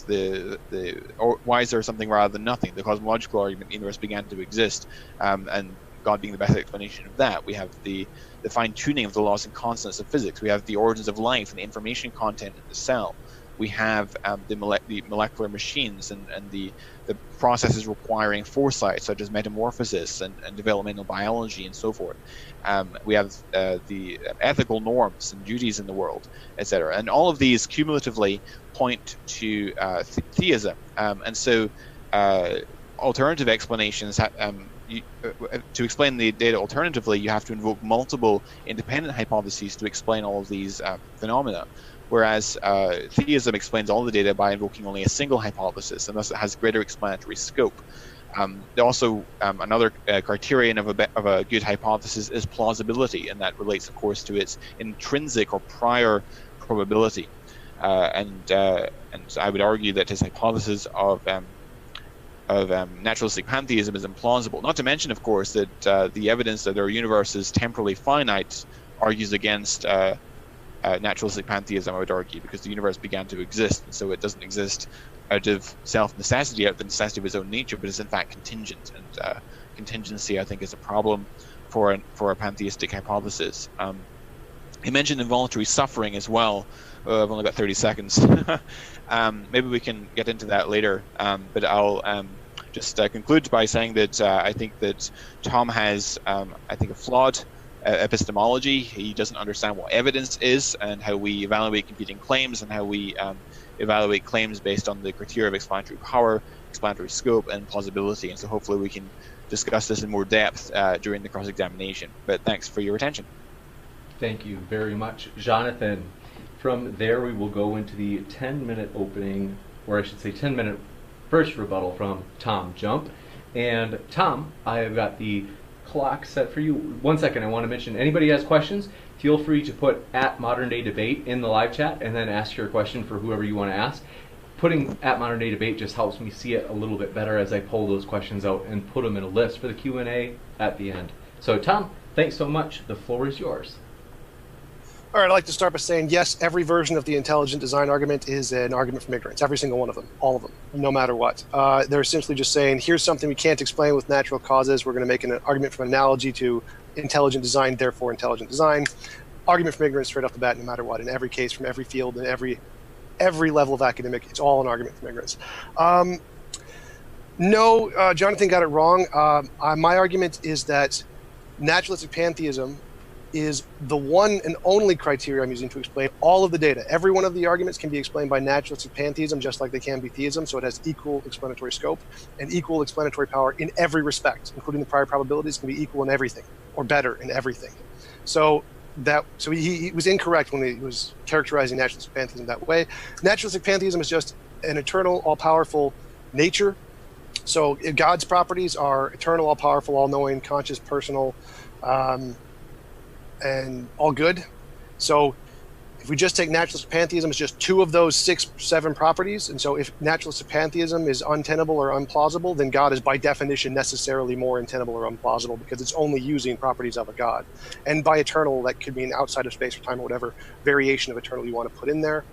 why is there something rather than nothing? The cosmological argument, the universe began to exist, and God being the best explanation of that. We have the fine-tuning of the laws and constants of physics. We have the origins of life and the information content in the cell. We have the molecular machines and the processes requiring foresight, such as metamorphosis and developmental biology and so forth. We have the ethical norms and duties in the world, etc. And all of these cumulatively point to theism. And so alternative explanations to explain the data alternatively, you have to invoke multiple independent hypotheses to explain all of these phenomena, whereas theism explains all the data by invoking only a single hypothesis, and thus it has greater explanatory scope. Also, another criterion of a good hypothesis is plausibility, and that relates, of course, to its intrinsic or prior probability. And I would argue that his hypothesis of naturalistic pantheism is implausible. Not to mention, of course, that the evidence that our universe is temporally finite argues against naturalistic pantheism, I would argue, because the universe began to exist, and so it doesn't exist out of self-necessity, out of the necessity of its own nature, but is in fact contingent. And contingency, I think, is a problem for a pantheistic hypothesis. He mentioned involuntary suffering as well. I've only got 30 seconds. Maybe we can get into that later, but I'll just conclude by saying that I think that Tom has, I think, a flawed epistemology. He doesn't understand what evidence is and how we evaluate competing claims and how we evaluate claims based on the criteria of explanatory power, explanatory scope, and plausibility. And so hopefully we can discuss this in more depth during the cross-examination. But thanks for your attention. Thank you very much, Jonathan. From there, we will go into the 10-minute opening, or I should say 10-minute first rebuttal from TJump. And Tom, I have got the clock set for you. 1 second, I want to mention, anybody has questions, feel free to put @ModernDayDebate in the live chat and then ask your question for whoever you want to ask. Putting @ModernDayDebate just helps me see it a little bit better as I pull those questions out and put them in a list for the Q&A at the end. So Tom, thanks so much. The floor is yours. All right, I'd like to start by saying, yes, every version of the intelligent design argument is an argument from ignorance. Every single one of them, all of them, no matter what. They're essentially just saying, here's something we can't explain with natural causes. We're going to make an argument from analogy to intelligent design, therefore intelligent design. Argument from ignorance straight off the bat, no matter what. In every case, from every field, and every level of academic, it's all an argument from ignorance. No, Jonathan got it wrong. My argument is that naturalistic pantheism is the one and only criteria I'm using to explain all of the data. Every one of the arguments can be explained by naturalistic pantheism, just like they can be theism, so it has equal explanatory scope and equal explanatory power in every respect, including the prior probabilities can be equal in everything, or better in everything. So he was incorrect when he was characterizing naturalistic pantheism that way. Naturalistic pantheism is just an eternal, all-powerful nature. So God's properties are eternal, all-powerful, all-knowing, conscious, personal, and all good. So if we just take naturalistic pantheism as just two of those 6, 7 properties, and so if naturalistic pantheism is untenable or unplausible, then God is by definition necessarily more untenable or unplausible because it's only using properties of a God. And by eternal, that could mean outside of space or time or whatever variation of eternal you want to put in there.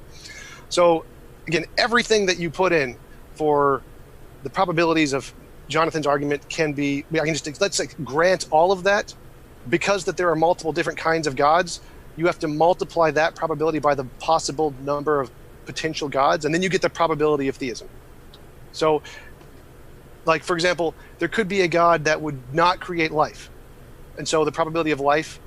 So again, everything that you put in for the probabilities of Jonathan's argument can be, I can just, let's say, grant all of that. Because that there are multiple different kinds of gods, you have to multiply that probability by the possible number of potential gods, and then you get the probability of theism. So, like, for example, there could be a god that would not create life. And so the probability of life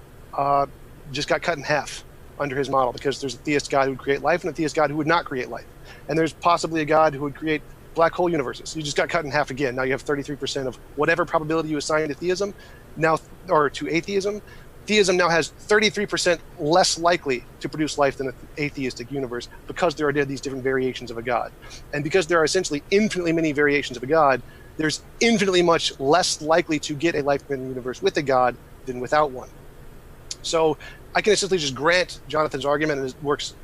just got cut in half under his model, because there's a theist god who would create life and a theist god who would not create life. And there's possibly a god who would create black hole universes. You just got cut in half again. Now you have 33% of whatever probability you assign to theism, now, or to atheism. Theism now has 33% less likely to produce life than an atheistic universe because there are these different variations of a god. And because there are essentially infinitely many variations of a god, there's infinitely much less likely to get a life-permitting universe with a God than without one. So I can essentially just grant Jonathan's argument, and it works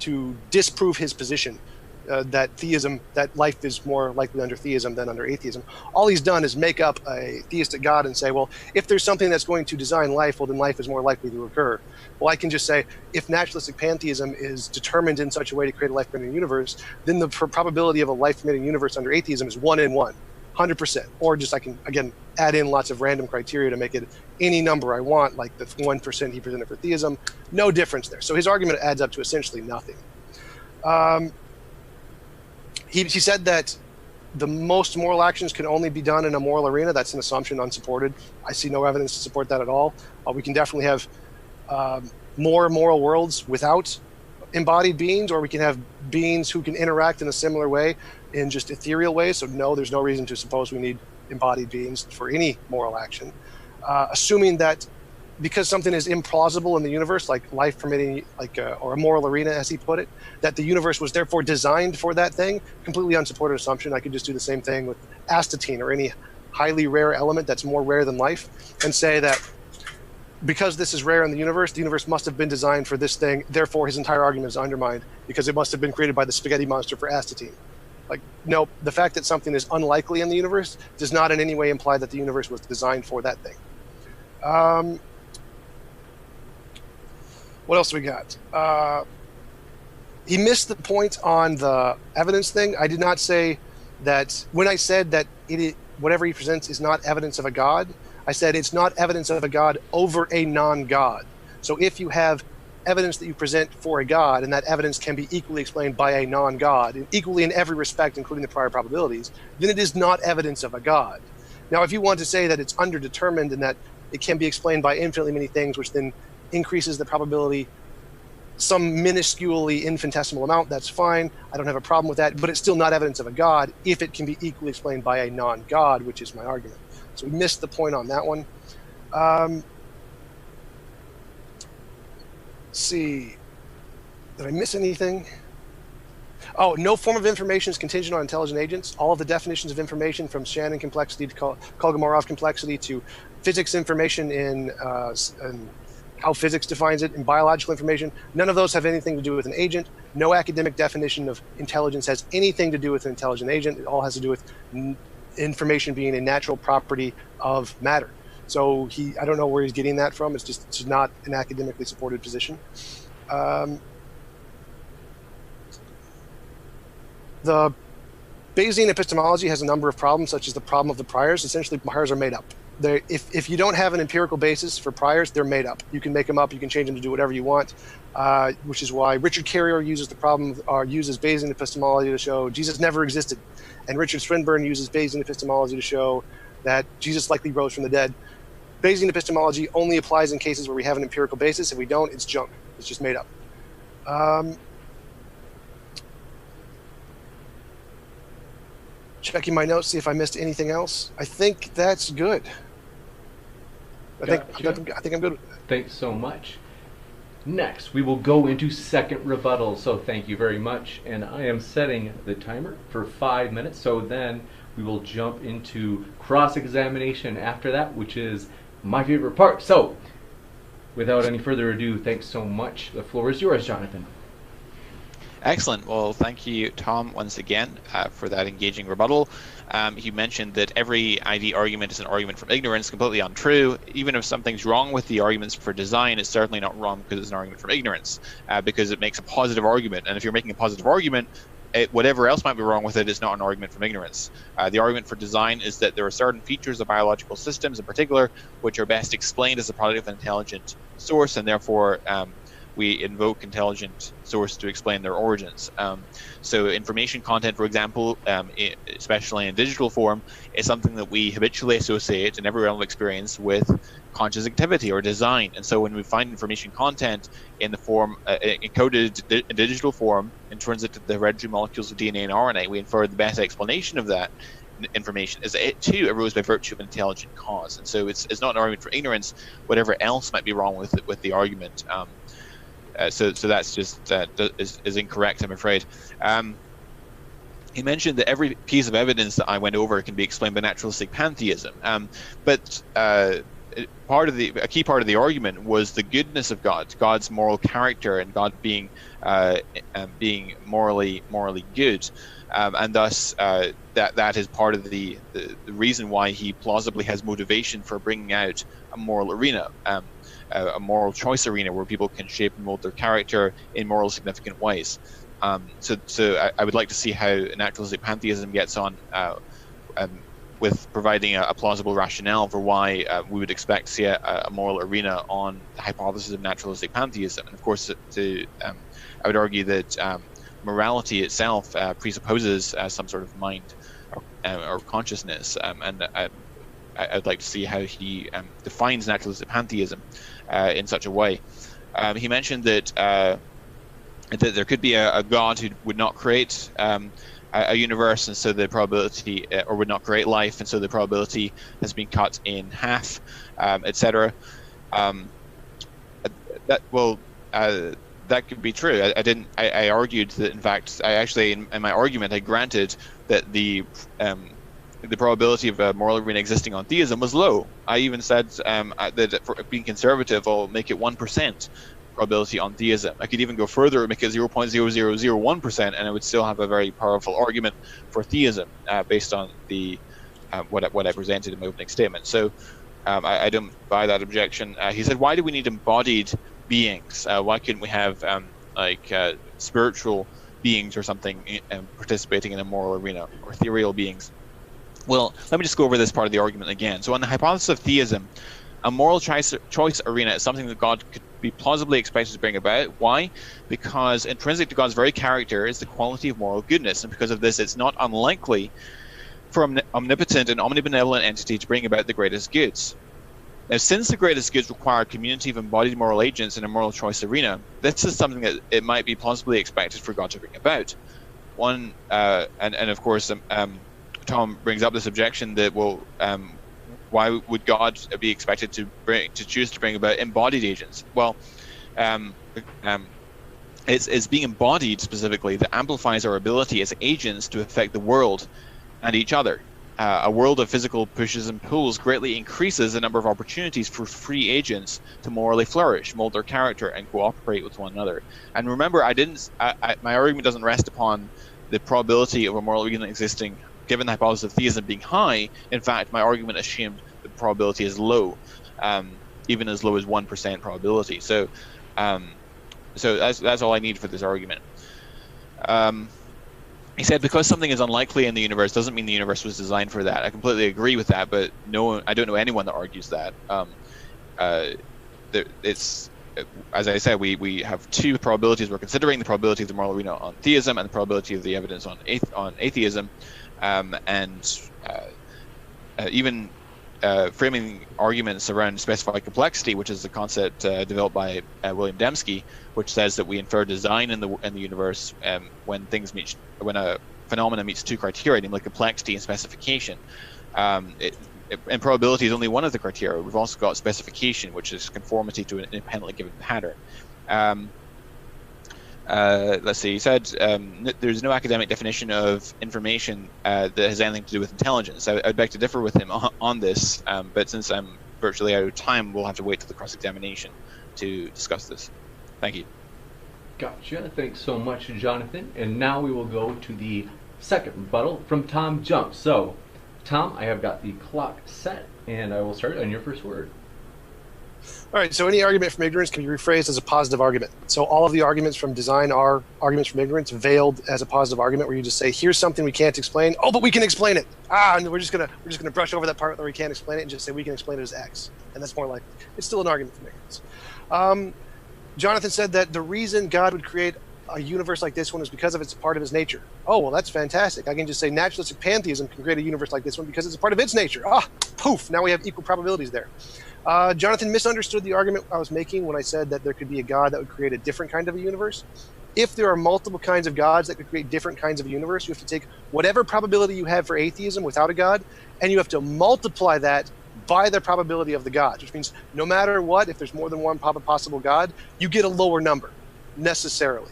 to disprove his position that life is more likely under theism than under atheism. All he's done is make up a theistic God and say, well, if there's something that's going to design life, well, then life is more likely to occur. Well, I can just say, if naturalistic pantheism is determined in such a way to create a life-permitting universe, then the probability of a life-permitting universe under atheism is 1 in 1, 100%. Or just I can, again, add in lots of random criteria to make it any number I want, like the 1% he presented for theism. No difference there. So his argument adds up to essentially nothing. He said that the most moral actions can only be done in a moral arena. That's an assumption, unsupported. I see no evidence to support that at all. We can definitely have more moral worlds without embodied beings, or we can have beings who can interact in a similar way in just ethereal ways. So no, there's no reason to suppose we need embodied beings for any moral action. Assuming that because something is implausible in the universe, like life permitting, or a moral arena, as he put it, that the universe was therefore designed for that thing, completely unsupported assumption. I could just do the same thing with astatine or any highly rare element that's more rare than life, and say that because this is rare in the universe must have been designed for this thing, therefore his entire argument is undermined because it must have been created by the spaghetti monster for astatine. Like, no, the fact that something is unlikely in the universe does not in any way imply that the universe was designed for that thing. What else do we got? He missed the point on the evidence thing. I did not say that when I said that whatever he presents is not evidence of a God, I said it's not evidence of a God over a non-God. So if you have evidence that you present for a God, and that evidence can be equally explained by a non-God, and equally in every respect, including the prior probabilities, then it is not evidence of a God. Now, if you want to say that it's underdetermined and that it can be explained by infinitely many things, which then increases the probability some minusculely infinitesimal amount, that's fine. I don't have a problem with that, but it's still not evidence of a God if it can be equally explained by a non-God, which is my argument. So we missed the point on that one. Let's see. Did I miss anything? Oh, no form of information is contingent on intelligent agents. All of the definitions of information, from Shannon complexity to Kolmogorov complexity to physics information in how physics defines it, in biological information, none of those have anything to do with an agent. No academic definition of intelligence has anything to do with an intelligent agent. It all has to do with information being a natural property of matter. So I don't know where he's getting that from. It's not an academically supported position. The Bayesian epistemology has a number of problems, such as the problem of the priors. Essentially, priors are made up. If you don't have an empirical basis for priors, they're made up. You can make them up. You can change them to do whatever you want, which is why Richard Carrier uses Bayesian epistemology to show Jesus never existed, and Richard Swinburne uses Bayesian epistemology to show that Jesus likely rose from the dead. Bayesian epistemology only applies in cases where we have an empirical basis. If we don't, it's junk. It's just made up. Checking my notes, see if I missed anything else. I think that's good. I think I'm good. Thanks so much. Next, we will go into second rebuttal. So thank you very much. And I am setting the timer for 5 minutes. So then we will jump into cross-examination after that, which is my favorite part. So without any further ado, thanks so much. The floor is yours, Jonathan. Excellent. Well, thank you, Tom, once again for that engaging rebuttal. You mentioned that every ID argument is an argument from ignorance. Completely untrue. Even if something's wrong with the arguments for design, it's certainly not wrong because it's an argument from ignorance, because it makes a positive argument. And if you're making a positive argument, whatever else might be wrong with it is not an argument from ignorance. The argument for design is that there are certain features of biological systems in particular which are best explained as a product of an intelligent source, and therefore we invoke intelligent source to explain their origins. So information content, for example, especially in digital form, is something that we habitually associate in every realm of experience with conscious activity or design. And so when we find information content in the form, encoded in digital form, in transit to the hereditary molecules of DNA and RNA, we infer the best explanation of that information is it too arose by virtue of an intelligent cause. And so it's not an argument for ignorance, whatever else might be wrong with the argument. So that's just is incorrect, I'm afraid. he mentioned that every piece of evidence that I went over can be explained by naturalistic pantheism. But a key part of the argument was the goodness of God, God's moral character, and God being morally good, and thus that is part of the reason why he plausibly has motivation for bringing out a moral arena, a moral choice arena where people can shape and mold their character in moral significant ways. So I would like to see how naturalistic pantheism gets on with providing a plausible rationale for why we would expect to see a moral arena on the hypothesis of naturalistic pantheism. And of course, I would argue that morality itself presupposes some sort of mind or consciousness, and I'd like to see how he defines naturalistic pantheism in such a way. He mentioned that there could be a God who would not create a universe, and so the probability, or would not create life, and so the probability has been cut in half, etc. That could be true. I argued that, in fact, in my argument I granted that the probability of a moral arena existing on theism was low. I even said that for being conservative, I'll make it 1%. Probability on theism. I could even go further and make it 0.0001%, and I would still have a very powerful argument for theism based on the what I presented in my opening statement. So I don't buy that objection. He said, "Why do we need embodied beings? Why couldn't we have spiritual beings or something participating in a moral arena, or ethereal beings?" Well, let me just go over this part of the argument again. So on the hypothesis of theism, a moral choice arena is something that God could be plausibly expected to bring about. Why? Because intrinsic to God's very character is the quality of moral goodness, and because of this, it's not unlikely for an omnipotent and omnibenevolent entity to bring about the greatest goods. Now, since the greatest goods require a community of embodied moral agents in a moral choice arena, this is something that it might be plausibly expected for God to bring about. And of course, Tom brings up this objection that, well, why would God be expected to choose to bring about embodied agents? Well, it's being embodied specifically that amplifies our ability as agents to affect the world and each other. A world of physical pushes and pulls greatly increases the number of opportunities for free agents to morally flourish, mold their character, and cooperate with one another. And remember, my argument doesn't rest upon the probability of a moral arena existing given the hypothesis of theism being high. In fact, my argument assumed the probability is low, even as low as 1% probability. So that's all I need for this argument. He said, because something is unlikely in the universe doesn't mean the universe was designed for that. I completely agree with that, but I don't know anyone that argues that. As I said, we have two probabilities we're considering: the probability of the moral arena on theism and the probability of the evidence on atheism. Even framing arguments around specified complexity, which is a concept developed by William Dembski, which says that we infer design in the universe when a phenomenon meets two criteria, namely complexity and specification. And probability is only one of the criteria. We've also got specification, which is conformity to an independently given pattern. Let's see, he said there's no academic definition of information that has anything to do with intelligence. I'd beg to differ with him on this, but since I'm virtually out of time, we'll have to wait till the cross-examination to discuss this. Thank you. Gotcha. Thanks so much, Jonathan. And now we will go to the second rebuttal from TJump. So, Tom, I have got the clock set, and I will start on your first word. All right, so any argument from ignorance can be rephrased as a positive argument. So all of the arguments from design are arguments from ignorance veiled as a positive argument, where you just say, here's something we can't explain. Oh, but we can explain it. And we're just gonna brush over that part where we can't explain it and just say we can explain it as X. And that's more like, it's still an argument from ignorance. Jonathan said that the reason God would create a universe like this one is because of it's part of his nature. Oh, well, that's fantastic. I can just say naturalistic pantheism can create a universe like this one because it's a part of its nature. Poof, now we have equal probabilities there. Jonathan misunderstood the argument I was making when I said that there could be a God that would create a different kind of a universe. If there are multiple kinds of gods that could create different kinds of a universe, you have to take whatever probability you have for atheism without a God, and you have to multiply that by the probability of the gods, which means no matter what, if there's more than one possible God, you get a lower number, necessarily.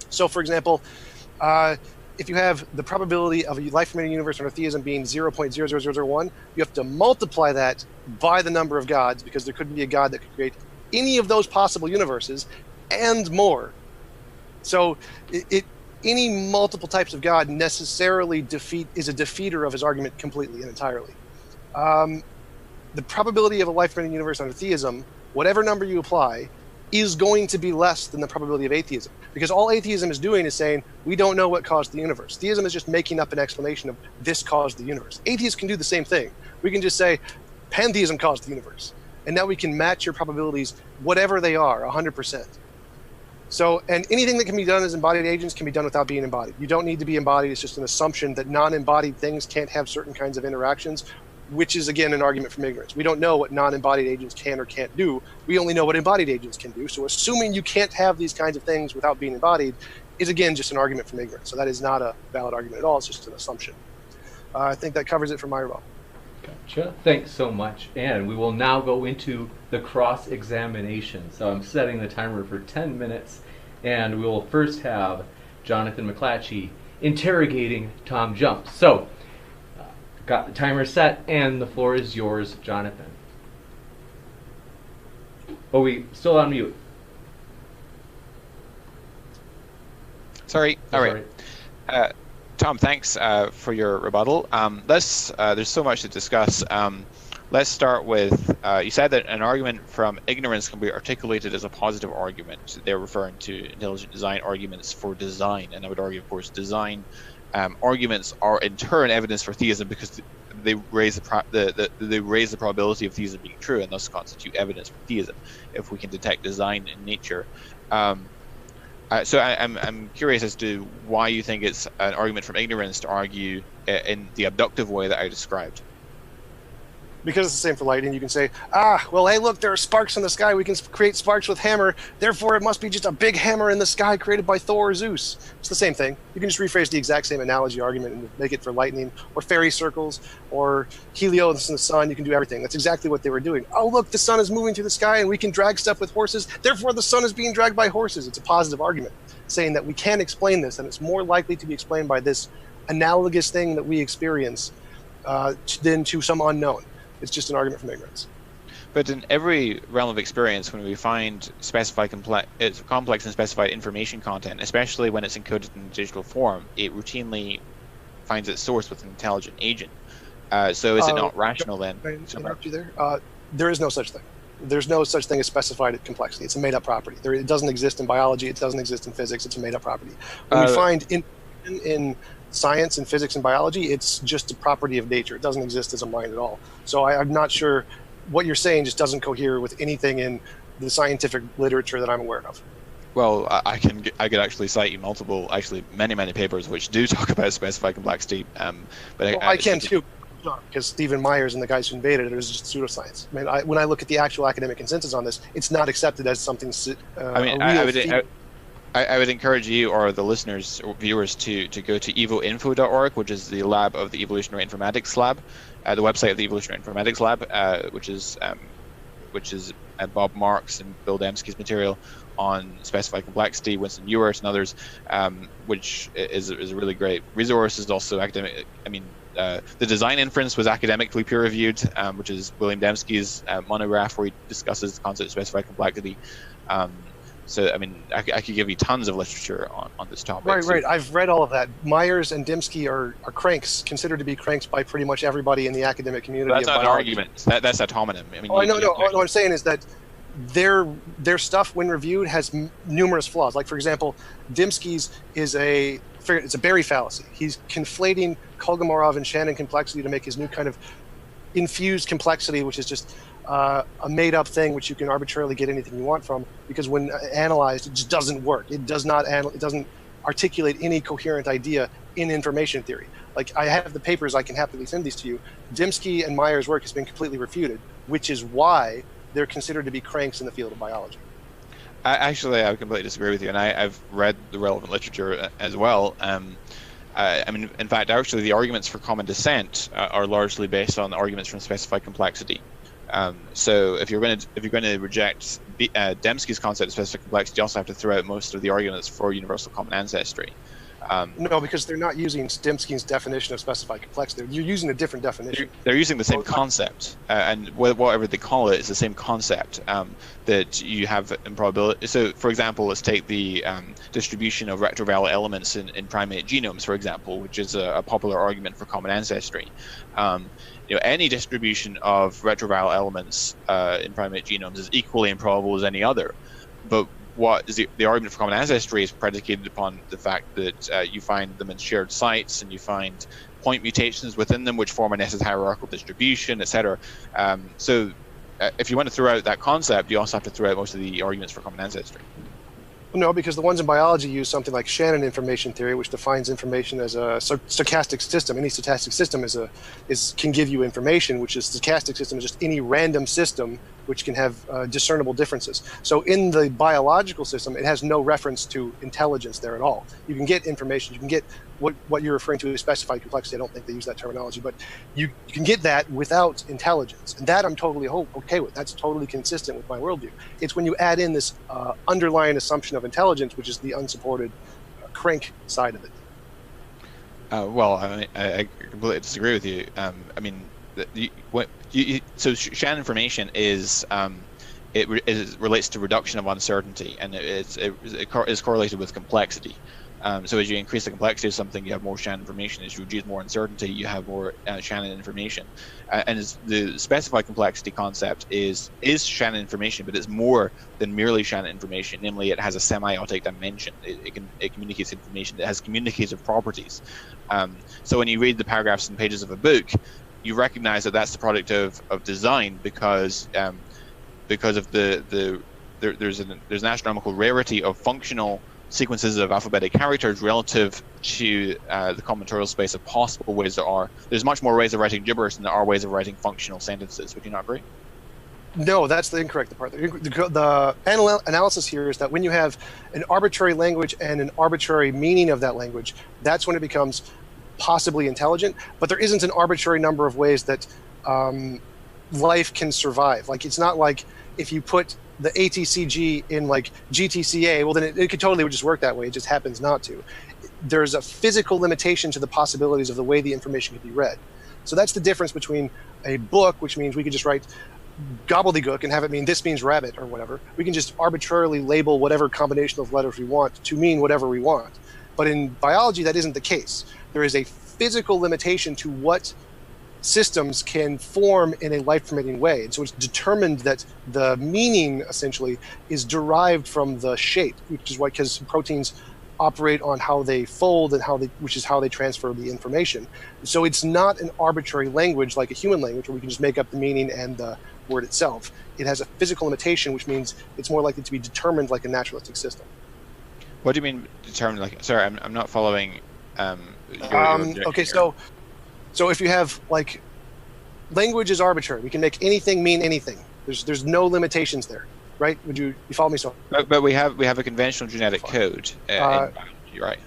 So, for example, if you have the probability of a life-permitting universe under theism being 0.00001, you have to multiply that by the number of gods, because there couldn't be a god that could create any of those possible universes and more. So any multiple types of God necessarily is a defeater of his argument completely and entirely. The probability of a life-permitting universe under theism, whatever number you apply, is going to be less than the probability of atheism. Because all atheism is doing is saying, we don't know what caused the universe. Theism is just making up an explanation of this caused the universe. Atheists can do the same thing. We can just say, pantheism caused the universe. And now we can match your probabilities, whatever they are, 100%. So, and anything that can be done as embodied agents can be done without being embodied. You don't need to be embodied. It's just an assumption that non-embodied things can't have certain kinds of interactions, which is, again, an argument from ignorance. We don't know what non-embodied agents can or can't do. We only know what embodied agents can do. So assuming you can't have these kinds of things without being embodied is, again, just an argument from ignorance. So that is not a valid argument at all. It's just an assumption. I think that covers it for my rebuttal. Gotcha. Thanks so much. And we will now go into the cross-examination. So I'm setting the timer for 10 minutes, and we will first have Jonathan McLatchie interrogating TJump. So, got the timer set, and the floor is yours, Jonathan. Oh, we still on mute. Sorry. All right. Tom, thanks for your rebuttal. There's so much to discuss. Let's start with, you said that an argument from ignorance can be articulated as a positive argument. They're referring to intelligent design arguments for design. And I would argue, of course, design arguments are in turn evidence for theism because they raise the probability of theism being true and thus constitute evidence for theism if we can detect design in nature. So I'm curious as to why you think it's an argument from ignorance to argue in the abductive way that I described. Because it's the same for lightning, you can say, well, hey, look, there are sparks in the sky. We can create sparks with hammer. Therefore, it must be just a big hammer in the sky created by Thor or Zeus. It's the same thing. You can just rephrase the exact same analogy argument and make it for lightning or fairy circles or Helios in the sun. You can do everything. That's exactly what they were doing. Oh, look, the sun is moving through the sky and we can drag stuff with horses. Therefore, the sun is being dragged by horses. It's a positive argument saying that we can explain this and it's more likely to be explained by this analogous thing that we experience than to some unknown. It's just an argument from ignorance. But in every realm of experience, when we find specified complex and specified information content, especially when it's encoded in digital form, it routinely finds its source with an intelligent agent. So is it not rational then? Can I interrupt you there? There is no such thing. There's no such thing as specified complexity. It's a made-up property. It doesn't exist in biology. It doesn't exist in physics. It's a made-up property. When we find in science and physics and biology, it's just a property of nature. It doesn't exist as a mind at all. So I'm not sure what you're saying just doesn't cohere with anything in the scientific literature that I'm aware of. Well, I could actually cite you many papers which do talk about specified complexity. But I can too, because Stephen Myers and the guys who invaded it is just pseudoscience. I mean, when I look at the actual academic consensus on this, it's not accepted as something. I would encourage you or the listeners or viewers to go to evoinfo.org, which is the lab of the Evolutionary Informatics Lab, the website of the Evolutionary Informatics Lab, which is Bob Marks and Bill Dembski's material on specified complexity, Winston Ewart and others, which is a really great resource. Is also academic. I mean, the design inference was academically peer-reviewed, which is William Dembski's monograph where he discusses the concept of specified complexity. So, I mean, I could give you tons of literature on this topic. Right. I've read all of that. Myers and Dembski are cranks, considered to be cranks by pretty much everybody in the academic community. That's not an argument. That's a homonym. I mean, what I'm saying is that their stuff, when reviewed, has numerous flaws. Like, for example, Dembski's it's a Berry fallacy. He's conflating Kolmogorov and Shannon complexity to make his new kind of infused complexity, which is just a made-up thing which you can arbitrarily get anything you want from, because when analyzed, it just doesn't work. It doesn't articulate any coherent idea in information theory. Like, I have the papers, I can happily send these to you. Dembski and Myers' work has been completely refuted, which is why they're considered to be cranks in the field of biology. I completely disagree with you, and I've read the relevant literature as well. I mean, in fact, actually, the arguments for common descent are largely based on arguments from specified complexity. So if you're going to reject Dembski's concept of specific complexity, you also have to throw out most of the arguments for universal common ancestry. No, because they're not using Stimsky's definition of specified complexity. You're using a different definition. They're using the same concept, and whatever they call it, it's the same concept that you have in probability. So, for example, let's take the distribution of retroviral elements in primate genomes, for example, which is a popular argument for common ancestry. Any distribution of retroviral elements in primate genomes is equally improbable as any other, but what is the argument for common ancestry is predicated upon the fact that you find them in shared sites and you find point mutations within them which form a necessary hierarchical distribution, etc. So if you want to throw out that concept, you also have to throw out most of the arguments for common ancestry. No, because the ones in biology use something like Shannon information theory, which defines information as a stochastic system. Any stochastic system can give you information, which is stochastic system is just any random system which can have discernible differences. So in the biological system, it has no reference to intelligence there at all. You can get information, you can get what you're referring to as specified complexity. I don't think they use that terminology, but you can get that without intelligence. And that I'm totally okay with. That's totally consistent with my worldview. It's when you add in this underlying assumption of intelligence, which is the unsupported crank side of it. Well, I completely disagree with you. So Shannon information is it relates to reduction of uncertainty, and it is correlated with complexity. So as you increase the complexity of something, you have more Shannon information. As you reduce more uncertainty, you have more Shannon information. And the specified complexity concept is Shannon information, but it's more than merely Shannon information. Namely, it has a semiotic dimension. It communicates information. It has communicative properties. So when you read the paragraphs and pages of a book, you recognize that that's the product of design because of there's an astronomical rarity of functional sequences of alphabetic characters relative to the combinatorial space of possible ways there are. There's much more ways of writing gibberish than there are ways of writing functional sentences. Would you not agree? No, that's the incorrect part. The analysis here is that when you have an arbitrary language and an arbitrary meaning of that language, that's when it becomes possibly intelligent, but there isn't an arbitrary number of ways that life can survive. Like, it's not like if you put the ATCG in like GTCA, well then it could totally just work that way. It just happens not to. There's a physical limitation to the possibilities of the way the information can be read. So that's the difference between a book, which means we could just write gobbledygook and have it mean this means rabbit or whatever. We can just arbitrarily label whatever combination of letters we want to mean whatever we want. But in biology, that isn't the case. There is a physical limitation to what systems can form in a life-permitting way. And so it's determined that the meaning, essentially, is derived from the shape, which is why, because proteins operate on how they fold and which is how they transfer the information. So it's not an arbitrary language like a human language where we can just make up the meaning and the word itself. It has a physical limitation, which means it's more likely to be determined like a naturalistic system. What do you mean determined? Like, sorry, I'm not following. Okay, so if you have like language is arbitrary, we can make anything mean anything. There's no limitations there, right? You follow me? So, but we have a conventional genetic code in biology, right?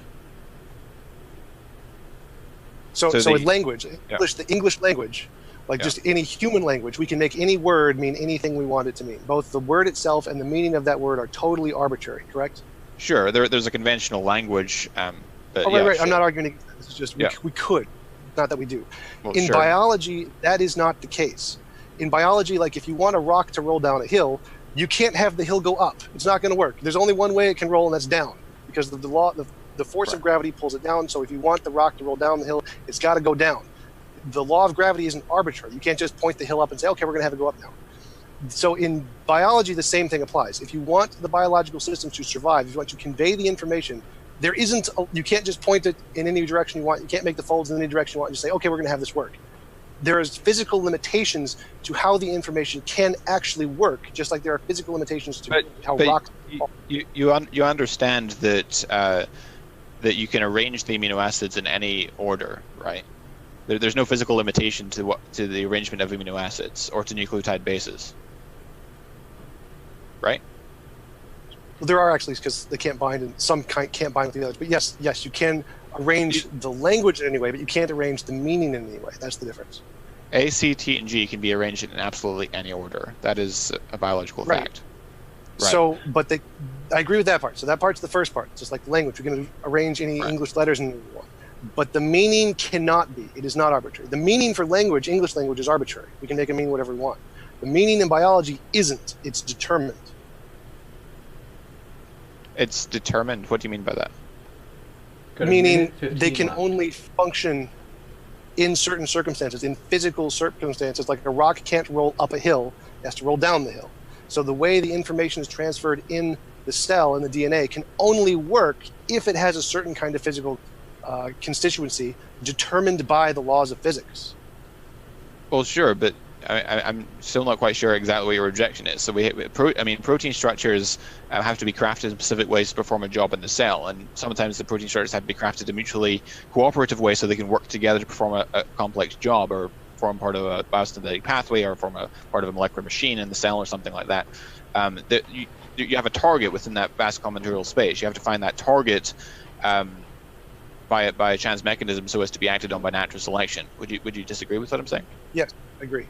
So with language, the English language, like just any human language, we can make any word mean anything we want it to mean. Both the word itself and the meaning of that word are totally arbitrary, correct? Sure, there's a conventional language. But right. Sure. I'm not arguing against that. This is just we could, not that we do. Well, in biology, that is not the case. In biology, like if you want a rock to roll down a hill, you can't have the hill go up. It's not going to work. There's only one way it can roll, and that's down, because the law, the force of gravity pulls it down. So if you want the rock to roll down the hill, it's got to go down. The law of gravity isn't arbitrary. You can't just point the hill up and say, okay, we're going to have it go up now. So in biology, the same thing applies. If you want the biological systems to survive, if you want to convey the information, you can't just point it in any direction you want. You can't make the folds in any direction you want and just say, okay, we're going to have this work. There is physical limitations to how the information can actually work, just like there are physical limitations to how rocks fall. You understand that you can arrange the amino acids in any order, right? There's no physical limitation to the arrangement of amino acids or to nucleotide bases, right? Well, there are actually, because they can't bind, and some can't bind with the others. But yes, you can arrange the language in any way, but you can't arrange the meaning in any way. That's the difference. A, C, T, and G can be arranged in absolutely any order. That is a biological fact. So, but I agree with that part. So that part's the first part. Just like the language, we're going to arrange any English letters in one. But the meaning cannot be. It is not arbitrary. The meaning for language, English language, is arbitrary. We can make it mean whatever we want. The meaning in biology isn't. It's determined. It's determined. What do you mean by that? Meaning they can only function in certain circumstances, in physical circumstances. Like a rock can't roll up a hill, it has to roll down the hill. So the way the information is transferred in the cell, in the DNA, can only work if it has a certain kind of physical constituency determined by the laws of physics. Well, sure, but I'm still not quite sure exactly what your objection is. So protein structures have to be crafted in specific ways to perform a job in the cell, and sometimes the protein structures have to be crafted in mutually cooperative ways so they can work together to perform a complex job, or form part of a biosynthetic pathway, or form a part of a molecular machine in the cell, or something like that. You have a target within that vast combinatorial space. You have to find that target by a chance mechanism so as to be acted on by natural selection. Would you disagree with what I'm saying? Yes, I agree.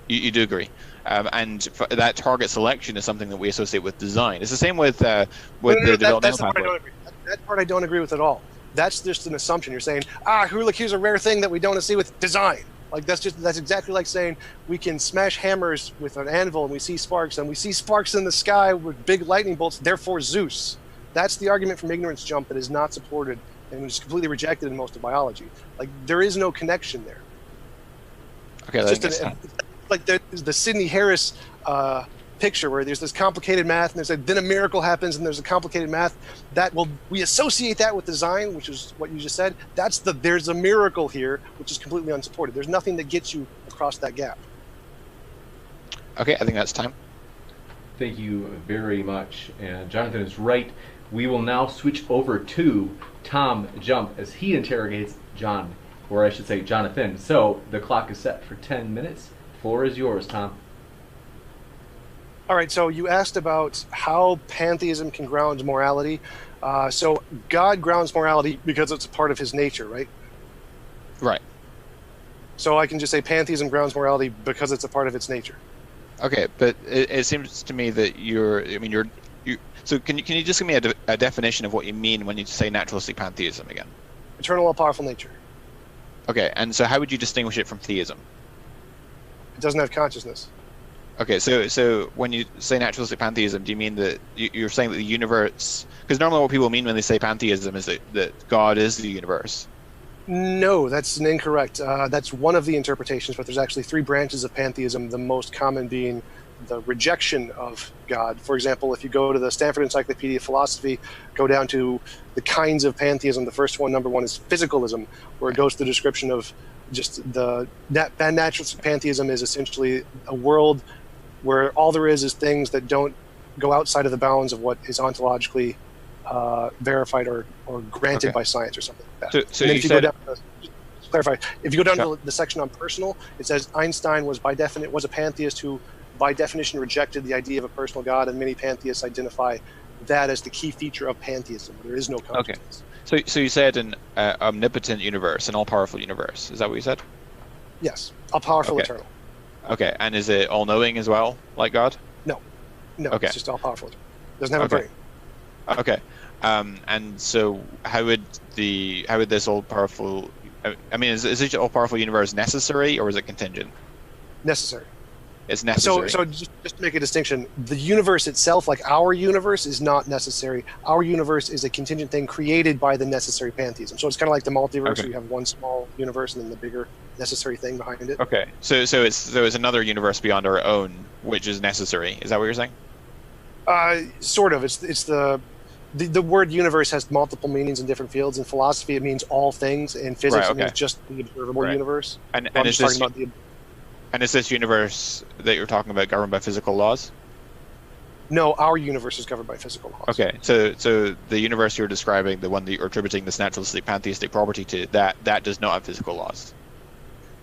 You do agree, and that target selection is something that we associate with design. It's the same with the developmental pathway. That part I don't agree with at all. That's just an assumption. You're saying, look, here's a rare thing that we don't see with design. Like that's exactly like saying we can smash hammers with an anvil and we see sparks, and we see sparks in the sky with big lightning bolts. Therefore, Zeus. That's the argument from ignorance jump that is not supported and is completely rejected in most of biology. Like there is no connection there. Okay, it's just like the Sidney Harris picture where there's this complicated math, and then a miracle happens, and there's a complicated math we associate that with design, which is what you just said. There's a miracle here, which is completely unsupported. There's nothing that gets you across that gap. Okay, I think that's time. Thank you very much. And Jonathan is right. We will now switch over to Tom Jump as he interrogates John, or I should say Jonathan. So the clock is set for 10 minutes. Floor is yours, Tom. All right, so you asked about how pantheism can ground morality. So God grounds morality because it's a part of his nature, right? Right. So I can just say pantheism grounds morality because it's a part of its nature. Okay, but it seems to me that so can you just give me a definition of what you mean when you say naturalistic pantheism again? Eternal, all-powerful nature. Okay, and so how would you distinguish it from theism? It doesn't have consciousness. Okay, so when you say naturalistic pantheism, do you mean that you're saying that the universe... Because normally what people mean when they say pantheism is that God is the universe. No, that's incorrect. That's one of the interpretations, but there's actually three branches of pantheism, the most common being the rejection of God. For example, if you go to the Stanford Encyclopedia of Philosophy, go down to the kinds of pantheism, the first one, number one, is physicalism, where it goes to the description of just naturalistic pantheism is essentially a world where all there is things that don't go outside of the bounds of what is ontologically verified or granted by science or something like that. So you said... Just clarify, if you go down to the section on personal, it says Einstein was a pantheist who by definition rejected the idea of a personal God, and many pantheists identify that as the key feature of pantheism. There is no consciousness. Okay. So you said an omnipotent universe, an all-powerful universe. Is that what you said? Yes. All-powerful, eternal. Okay, and is it all-knowing as well, like God? No. Okay. It's just all-powerful. Doesn't have a brain. Okay. And so how would this all-powerful... I mean, is each all-powerful universe necessary, or is it contingent? Necessary. It's necessary. So just to make a distinction, the universe itself, like our universe, is not necessary. Our universe is a contingent thing created by the necessary pantheism. So it's kind of like the multiverse, where you have one small universe and then the bigger necessary thing behind it. Okay. So it's another universe beyond our own, which is necessary. Is that what you're saying? Sort of. It's the word universe has multiple meanings in different fields. In philosophy, it means all things. In physics, it means just the observable universe. And is this universe that you're talking about governed by physical laws? No, our universe is governed by physical laws. Okay, so the universe you're describing, the one that you're attributing this naturalistic pantheistic property to, that does not have physical laws.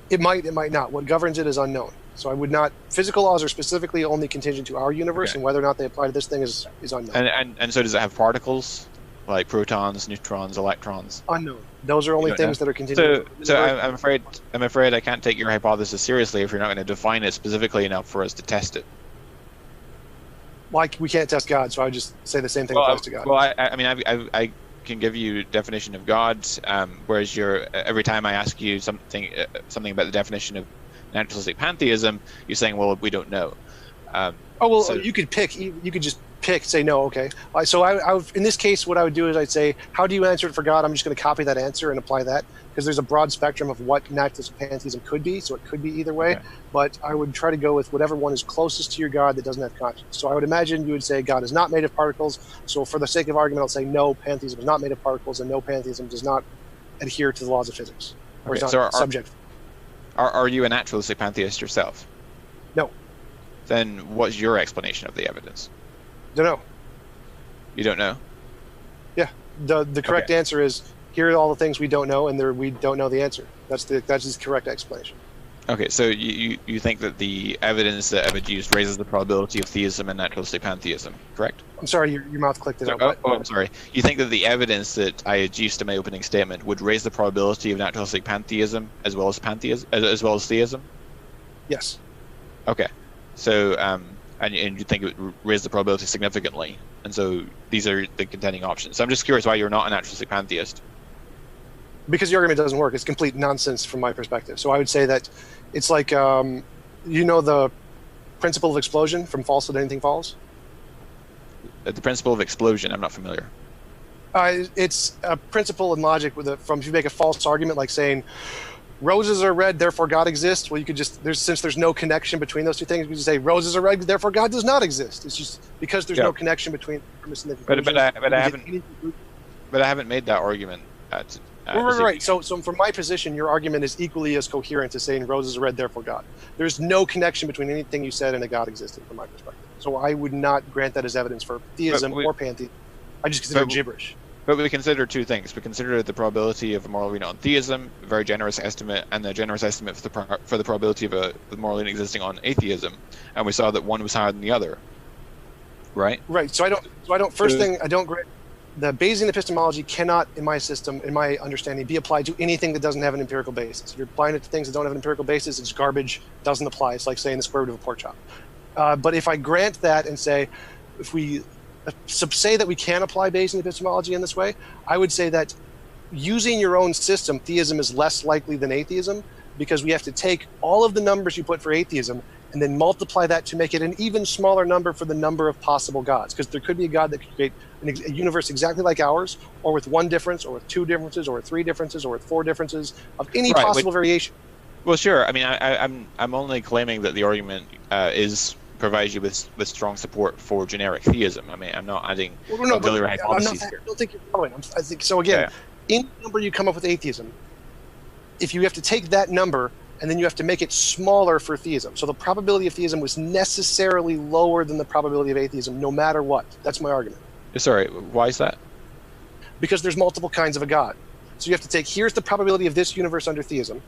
It might not. What governs it is unknown. So I would not. Physical laws are specifically only contingent to our universe, and whether or not they apply to this thing is unknown. And so does it have particles, like protons, neutrons, electrons? Unknown. Those are only things that are contingent. So I'm afraid I can't take your hypothesis seriously if you're not going to define it specifically enough for us to test it. like we can't test God, so I would just say the same thing Well, applies to God. well, I mean, I can give you definition of God, whereas every time I ask you something about the definition of naturalistic pantheism, you're saying, well, we don't know. You could pick. You could just pick. Say no. Okay. So I would, in this case, what I would do is I'd say, how do you answer it for God? I'm just going to copy that answer and apply that, because there's a broad spectrum of what naturalistic pantheism could be. So it could be either way. Okay. But I would try to go with whatever one is closest to your God that doesn't have conscience. So I would imagine you would say God is not made of particles. So for the sake of argument, I'll say no, pantheism is not made of particles, and no, pantheism does not adhere to the laws of physics. Or okay. is not subject. Are you a naturalistic pantheist yourself? No. Then what's your explanation of the evidence? Don't know. You don't know? Yeah. The correct answer is, here are all the things we don't know, and we don't know the answer. That's the correct explanation. Okay, so you think that the evidence that I've adduced raises the probability of theism and naturalistic pantheism, correct? I'm sorry, your mouth clicked it out. I'm sorry. You think that the evidence that I adduced in my opening statement would raise the probability of naturalistic pantheism as well as theism? Yes. Okay. So, and you think it would raise the probability significantly, and so these are the contending options. So I'm just curious why you're not a naturalistic pantheist. Because the argument doesn't work. It's complete nonsense from my perspective. So I would say that it's like, the principle of explosion, from false to anything falls? The principle of explosion, I'm not familiar. It's a principle in logic if you make a false argument, like saying roses are red, therefore God exists. Well, you could just, since there's no connection between those two things, you just say roses are red, therefore God does not exist. It's just because there's no connection between the premise and the conclusion. But I haven't made that argument. Right. So from my position, your argument is equally as coherent as saying roses are red, therefore God. There's no connection between anything you said and a God existing, from my perspective. So I would not grant that as evidence for theism or pantheism. I just consider it gibberish. But we consider two things. We consider the probability of a moral arena on theism, a very generous estimate, and a generous estimate for the probability of the moral arena existing on atheism. And we saw that one was higher than the other. Right? Right. So I don't grant. The Bayesian epistemology cannot, in my system, in my understanding, be applied to anything that doesn't have an empirical basis. If you're applying it to things that don't have an empirical basis, it's garbage, doesn't apply. It's like saying the square root of a pork chop. But if I grant that and say, if we say that we can apply Bayesian epistemology in this way, I would say that using your own system, theism is less likely than atheism, because we have to take all of the numbers you put for atheism and then multiply that to make it an even smaller number for the number of possible gods. Because there could be a God that could create a universe exactly like ours, or with one difference, or with two differences, or with three differences, or with four differences, of any possible variation. Well, sure. I mean, I'm only claiming that the argument provides you with strong support for generic theism. I mean, I'm not adding auxiliary hypotheses here. I don't think you're following. I think so. Again, any number you come up with atheism, if you have to take that number and then you have to make it smaller for theism. So the probability of theism was necessarily lower than the probability of atheism, no matter what. That's my argument. Sorry, why is that? Because there's multiple kinds of a God. So you have to take, here's the probability of this universe under theism,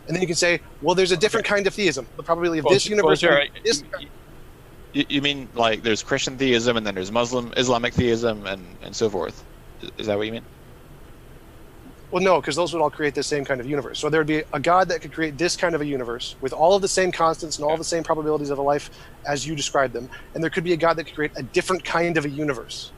and then you can say, well, there's a different kind of theism. The probability of this universe under this. You mean like there's Christian theism and then there's Islamic theism and so forth? Is that what you mean? Well, no, because those would all create the same kind of universe. So there would be a God that could create this kind of a universe with all of the same constants and all the same probabilities of a life as you described them. And there could be a God that could create a different kind of a universe.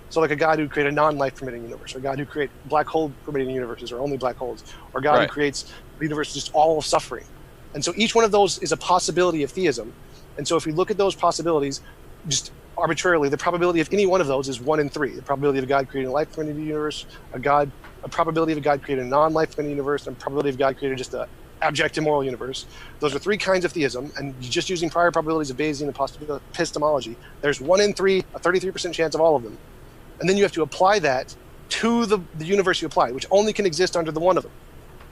So like a God who create a non-life permitting universe, or a God who create black hole permitting universes, or only black holes, or God who creates a universe just all of suffering. And so each one of those is a possibility of theism. And so if we look at those possibilities, just arbitrarily, the probability of any one of those is 1 in 3. The probability of a God creating a life permitting universe, a probability of a God creating a non-life permitting universe, and a probability of God creating just an abject immoral universe. Those are 3 kinds of theism, and just using prior probabilities of Bayesian epistemology, there's 1 in 3, a 33% chance of all of them. And then you have to apply that to the universe you apply, which only can exist under the one of them.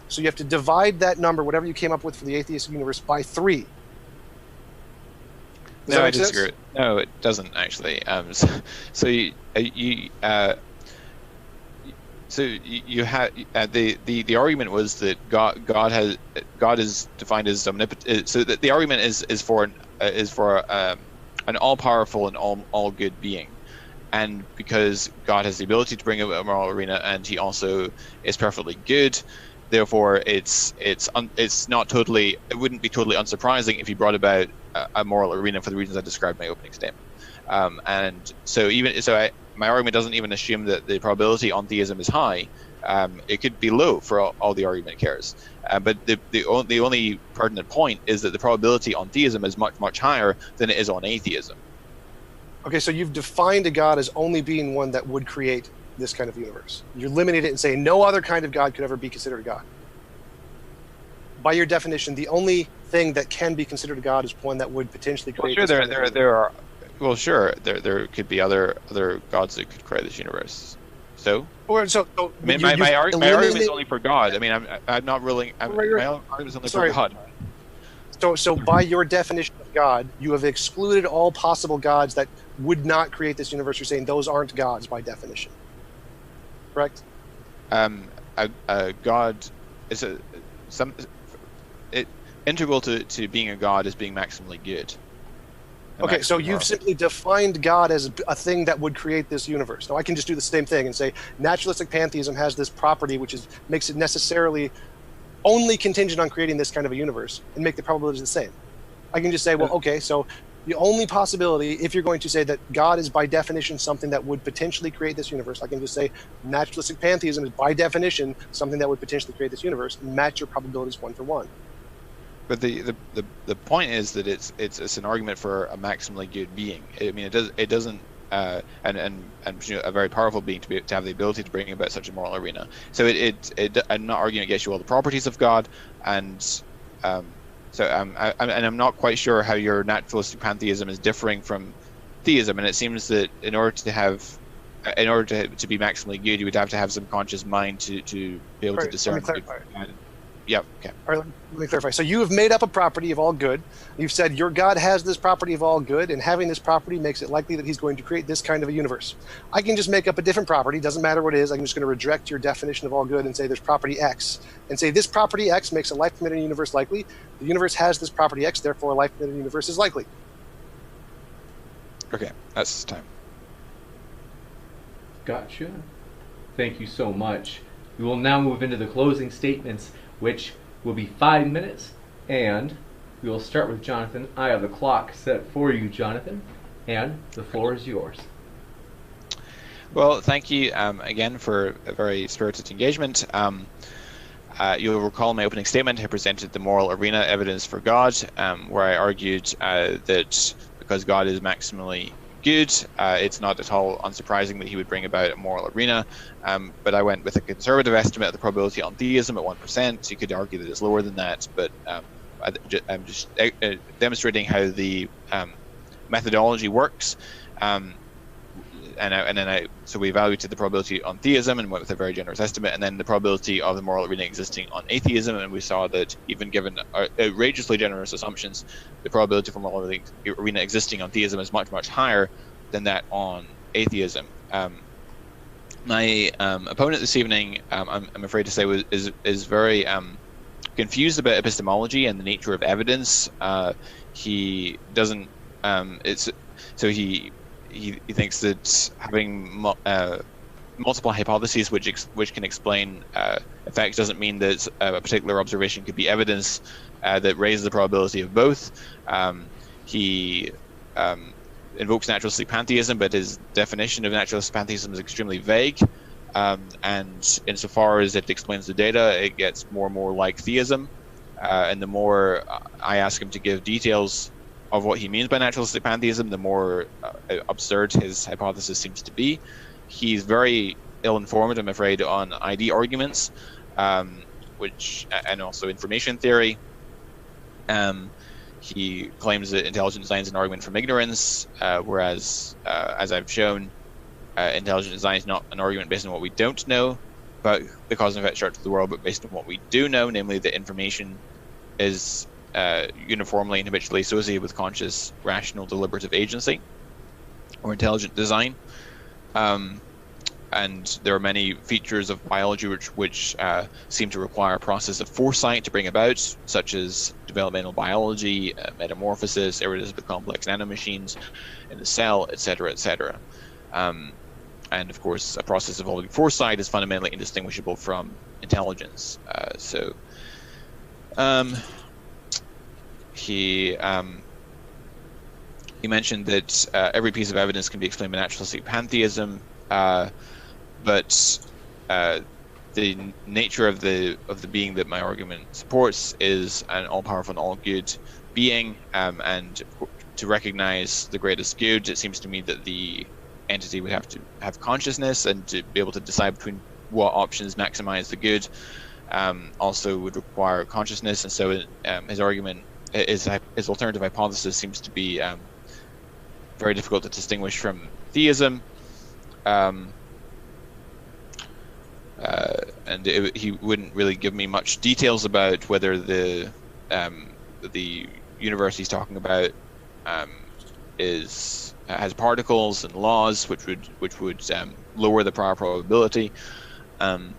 So you have to divide that number, whatever you came up with for the atheistic universe, by 3. No, I disagree. No, it doesn't actually. So you had the argument was that God is defined as omnipotent. So the argument is for an all-powerful and all good being, and because God has the ability to bring a moral arena, and He also is perfectly good. Therefore, it's not totally. It wouldn't be totally unsurprising if He brought about a moral arena for the reasons I described in my opening statement. And so my argument doesn't even assume that the probability on theism is high. It could be low for all the argument cares. But the only pertinent point is that the probability on theism is much, much higher than it is on atheism. Okay, so you've defined a God as only being one that would create this kind of universe. You're limiting it and saying no other kind of God could ever be considered a God. By your definition, the only thing that can be considered a God is one that would potentially create. Well, sure, there are. Well, sure, there could be other gods that could create this universe. So, I mean, my argument is only for God. I mean, I'm not ruling. My argument is only for God. So by your definition of God, you have excluded all possible gods that would not create this universe. You're saying those aren't gods by definition, correct? A god is integral to being a god is being maximally good. Okay, so you've simply defined God as a thing that would create this universe. Now I can just do the same thing and say naturalistic pantheism has this property which makes it necessarily only contingent on creating this kind of a universe and make the probabilities the same. I can just say, well, okay, so the only possibility, if you're going to say that God is by definition something that would potentially create this universe, I can just say naturalistic pantheism is by definition something that would potentially create this universe and match your probabilities 1 for 1. But the point is that it's an argument for a maximally good being. I mean, it doesn't and a very powerful being to have the ability to bring about such a moral arena. So I'm not arguing against you all the properties of God, and so I'm not quite sure how your naturalistic pantheism is differing from theism. And it seems that in order to be maximally good, you would have to have some conscious mind to be able to discern. Yeah. Okay. All right, let me clarify. So you have made up a property of all good. You've said your God has this property of all good, and having this property makes it likely that he's going to create this kind of a universe. I can just make up a different property. Doesn't matter what it is. I'm just going to reject your definition of all good and say there's property X, and say this property X makes a life-permitting universe likely. The universe has this property X, therefore a life-permitting universe is likely. Okay, that's time. Gotcha. Thank you so much. We will now move into the closing statements, which will be 5 minutes, and we will start with Jonathan. I have the clock set for you, Jonathan, and the floor is yours. Well, thank you again for a very spirited engagement. You'll recall my opening statement. I presented the moral arena evidence for God, where I argued that because God is maximally good, it's not at all unsurprising that he would bring about a moral arena, but I went with a conservative estimate of the probability on theism at 1%. You could argue that it's lower than that, but I'm just demonstrating how the methodology works, so we evaluated the probability on theism and went with a very generous estimate, and then the probability of the moral arena existing on atheism, and we saw that even given outrageously generous assumptions, the probability for moral arena existing on theism is much, much higher than that on atheism. My opponent this evening, I'm afraid to say, is very confused about epistemology and the nature of evidence. He doesn't. He thinks that having multiple hypotheses which can explain effects doesn't mean that a particular observation could be evidence that raises the probability of both. He invokes naturalistic pantheism, but his definition of naturalistic pantheism is extremely vague. And insofar as it explains the data, it gets more and more like theism. And the more I ask him to give details of what he means by naturalistic pantheism, the more absurd his hypothesis seems to be. He's very ill-informed, I'm afraid, on ID arguments, and also information theory. He claims that intelligent design is an argument from ignorance, whereas, as I've shown, intelligent design is not an argument based on what we don't know, but the cause and effect structure of the world, but based on what we do know, namely that information is uniformly and habitually associated with conscious, rational, deliberative agency, or intelligent design. And there are many features of biology which seem to require a process of foresight to bring about, such as developmental biology, metamorphosis, irreducible complex nanomachines in the cell, etc., etc. And of course, a process involving foresight is fundamentally indistinguishable from intelligence. He he mentioned that every piece of evidence can be explained by naturalistic pantheism, but the nature of the being that my argument supports is an all-powerful and all-good being, and to recognize the greatest good, it seems to me that the entity would have to have consciousness, and to be able to decide between what options maximize the good also would require consciousness. And so his argument, his alternative hypothesis seems to be very difficult to distinguish from theism, and he wouldn't really give me much details about whether the universe he's talking about has particles and laws which would lower the prior probability, and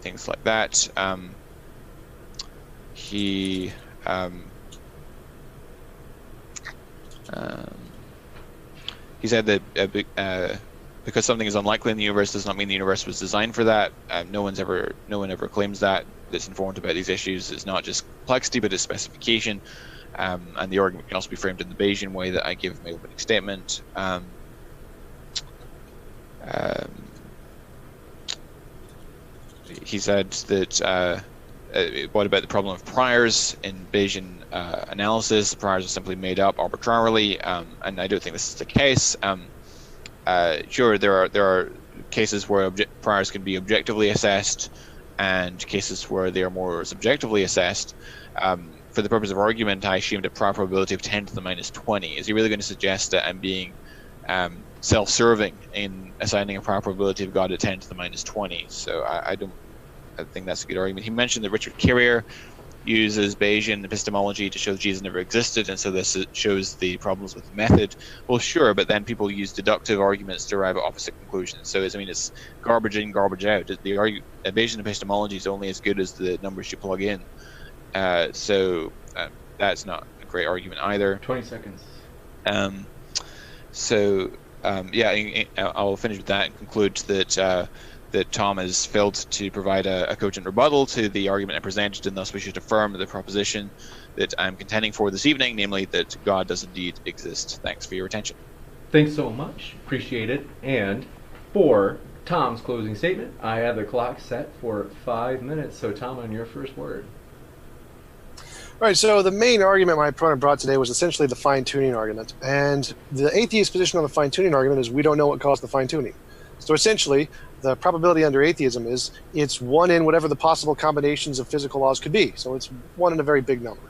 things like that. He said that because something is unlikely in the universe does not mean the universe was designed for that. No one ever claims that. That's informed about these issues. It's not just complexity, but it's specification. And the argument can also be framed in the Bayesian way that I gave in my opening statement. He said that what about the problem of priors in Bayesian analysis? Priors are simply made up arbitrarily, and I don't think this is the case. Sure, there are cases where priors can be objectively assessed, and cases where they are more subjectively assessed. For the purpose of argument, I assumed a prior probability of 10 to the minus 20. Is he really going to suggest that I'm being self-serving in assigning a prior probability of God at 10 to the minus 20? So I think that's a good argument. He mentioned that Richard Carrier uses Bayesian epistemology to show that Jesus never existed, and so this shows the problems with the method. Well, sure, but then people use deductive arguments to arrive at opposite conclusions. So it's garbage in, garbage out. Bayesian epistemology is only as good as the numbers you plug in. So that's not a great argument either. 20 seconds. I'll finish with that and conclude that Tom has failed to provide a cogent rebuttal to the argument I presented, and thus we should affirm the proposition that I'm contending for this evening, namely that God does indeed exist. Thanks for your attention. Thanks so much. Appreciate it. And for Tom's closing statement, I have the clock set for 5 minutes. So Tom, on your first word. All right, so the main argument my opponent brought today was essentially the fine-tuning argument. And the atheist position on the fine-tuning argument is we don't know what caused the fine-tuning. So essentially, the probability under atheism is it's 1 in whatever the possible combinations of physical laws could be. So it's 1 in a very big number.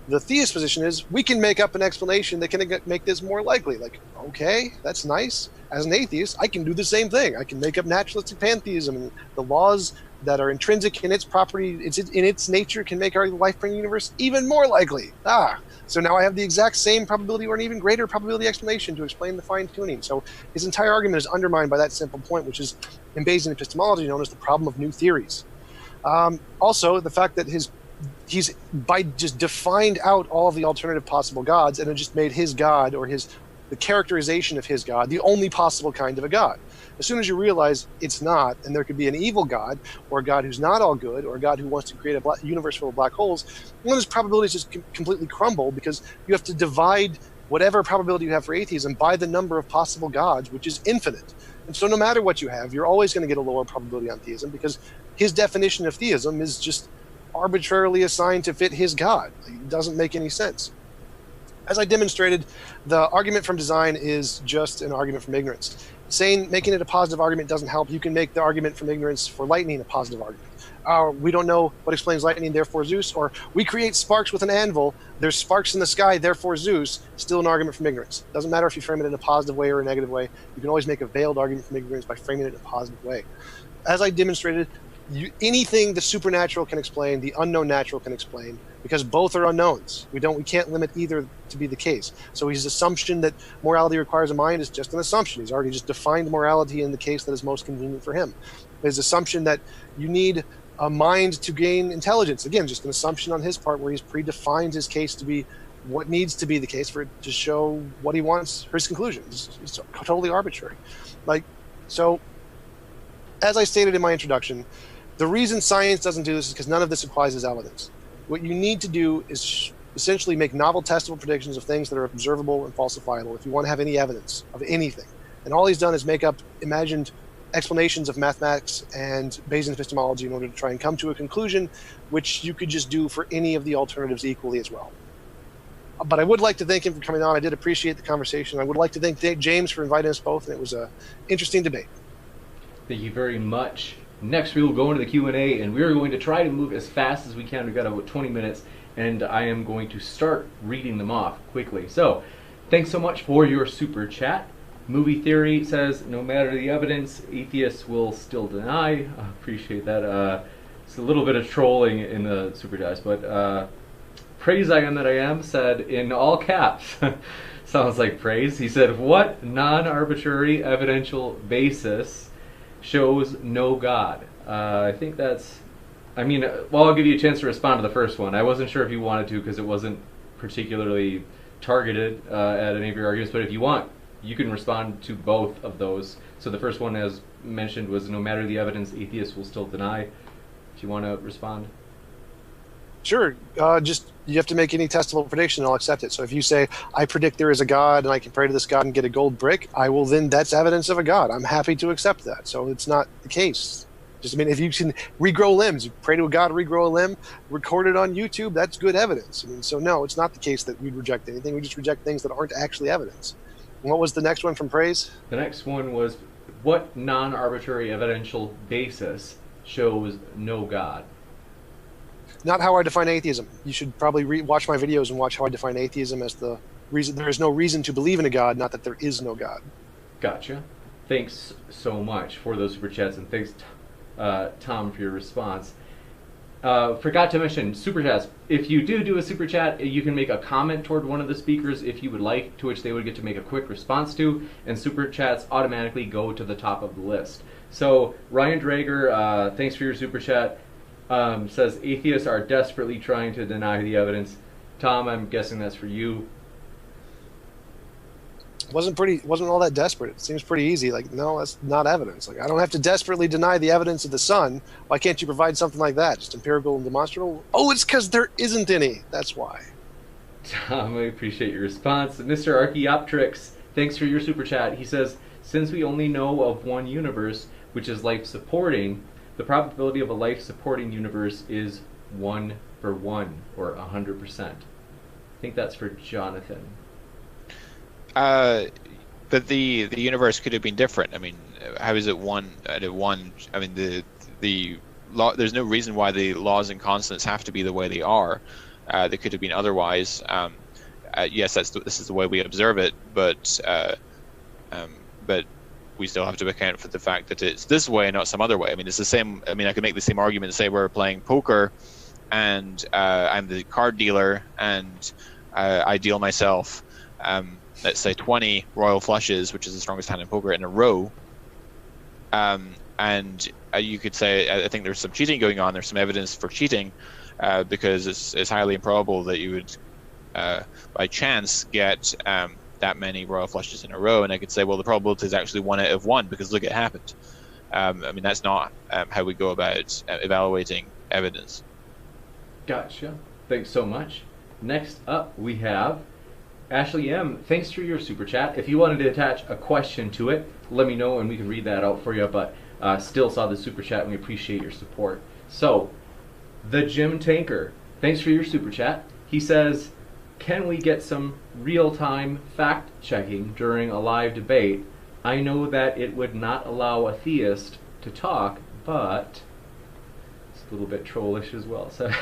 The theist position is we can make up an explanation that can make this more likely. Like, okay, that's nice. As an atheist, I can do the same thing. I can make up naturalistic pantheism, and the laws that are intrinsic in its property, in its nature, can make our life-bringing universe even more likely. So now I have the exact same probability or an even greater probability explanation to explain the fine-tuning. So his entire argument is undermined by that simple point, which is in Bayesian epistemology known as the problem of new theories. Also, the fact that he's by just defined out all of the alternative possible gods and then just made his god or the characterization of his god the only possible kind of a god. As soon as you realize it's not, and there could be an evil god, or a god who's not all good, or a god who wants to create a universe full of black holes, one of those probabilities just completely crumble because you have to divide whatever probability you have for atheism by the number of possible gods, which is infinite. And so no matter what you have, you're always going to get a lower probability on theism because his definition of theism is just arbitrarily assigned to fit his god. It doesn't make any sense. As I demonstrated, the argument from design is just an argument from ignorance. Making it a positive argument doesn't help. You can make the argument from ignorance for lightning a positive argument. We don't know what explains lightning, therefore Zeus. Or we create sparks with an anvil. There's sparks in the sky, therefore Zeus. Still an argument from ignorance. Doesn't matter if you frame it in a positive way or a negative way. You can always make a veiled argument from ignorance by framing it in a positive way. As I demonstrated, anything the supernatural can explain, the unknown natural can explain, because both are unknowns. We can't limit either to be the case. So his assumption that morality requires a mind is just an assumption. He's already just defined morality in the case that is most convenient for him. His assumption that you need a mind to gain intelligence, again, just an assumption on his part where he's predefined his case to be what needs to be the case for it to show what he wants for his conclusion. It's totally arbitrary. So, as I stated in my introduction, the reason science doesn't do this is because none of this applies as evidence. What you need to do is essentially make novel testable predictions of things that are observable and falsifiable if you want to have any evidence of anything. And all he's done is make up imagined explanations of mathematics and Bayesian epistemology in order to try and come to a conclusion, which you could just do for any of the alternatives equally as well. But I would like to thank him for coming on. I did appreciate the conversation. I would like to thank James for inviting us both, and it was an interesting debate. Thank you very much. Next, we will go into the Q&A, and we are going to try to move as fast as we can. We've got about 20 minutes, and I am going to start reading them off quickly. So, thanks so much for your super chat. Movie Theory says, no matter the evidence, atheists will still deny. I appreciate that. It's a little bit of trolling in the super chats, but Praise I Am That I Am said in all caps, sounds like praise. He said, what non-arbitrary evidential basis shows no God? I think that's, well, I'll give you a chance to respond to the first one. I wasn't sure if you wanted to because it wasn't particularly targeted at any of your arguments, but if you want, you can respond to both of those. So the first one, as mentioned, was no matter the evidence, atheists will still deny. If you want to respond. Sure. Just you have to make any testable prediction, and I'll accept it. So if you say, I predict there is a God, and I can pray to this God and get a gold brick, I will then, that's evidence of a God. I'm happy to accept that. So it's not the case. Just, if you can regrow limbs, you pray to a God, regrow a limb, record it on YouTube, that's good evidence. So no, it's not the case that we'd reject anything. We just reject things that aren't actually evidence. And what was the next one from Praise? The next one was, what non-arbitrary evidential basis shows no God? Not how I define atheism. You should probably watch my videos and watch how I define atheism as the reason there is no reason to believe in a God, not that there is no God. Gotcha. Thanks so much for those super chats, and thanks, Tom, for your response. Forgot to mention super chats. If you do a super chat, you can make a comment toward one of the speakers if you would like, to which they would get to make a quick response to, and super chats automatically go to the top of the list. So Ryan Drager, thanks for your super chat. Says atheists are desperately trying to deny the evidence. Tom, I'm guessing that's for you. Wasn't all that desperate. It seems pretty easy. No, that's not evidence. I don't have to desperately deny the evidence of the sun. Why can't you provide something like that? Just empirical and demonstrable? Oh, it's because there isn't any. That's why. Tom, I appreciate your response. Mr. Archaeoptrix, thanks for your super chat. He says, since we only know of one universe, which is life-supporting, the probability of a life-supporting universe is 1 for 1, or 100%. I think that's for Jonathan. But the universe could have been different. How is it one out of one? The law. There's no reason why the laws and constants have to be the way they are. They could have been otherwise. Yes, this is the way we observe it, but we still have to account for the fact that it's this way and not some other way. It's the same. I could make the same argument. Say we're playing poker, and I'm the card dealer, and I deal myself. Let's say 20 royal flushes, which is the strongest hand in poker, in a row. And you could say, I think there's some cheating going on. There's some evidence for cheating, because it's highly improbable that you would, by chance, get that many royal flushes in a row. And I could say, well, the probability is actually 1 out of 1, because look, it happened. That's not how we go about evaluating evidence. Gotcha. Thanks so much. Next up, we have Ashley M., thanks for your super chat. If you wanted to attach a question to it, let me know and we can read that out for you, but still saw the super chat and we appreciate your support. So, the Jim Tanker, thanks for your super chat. He says, can we get some real-time fact-checking during a live debate? I know that it would not allow a theist to talk, but it's a little bit trollish as well. So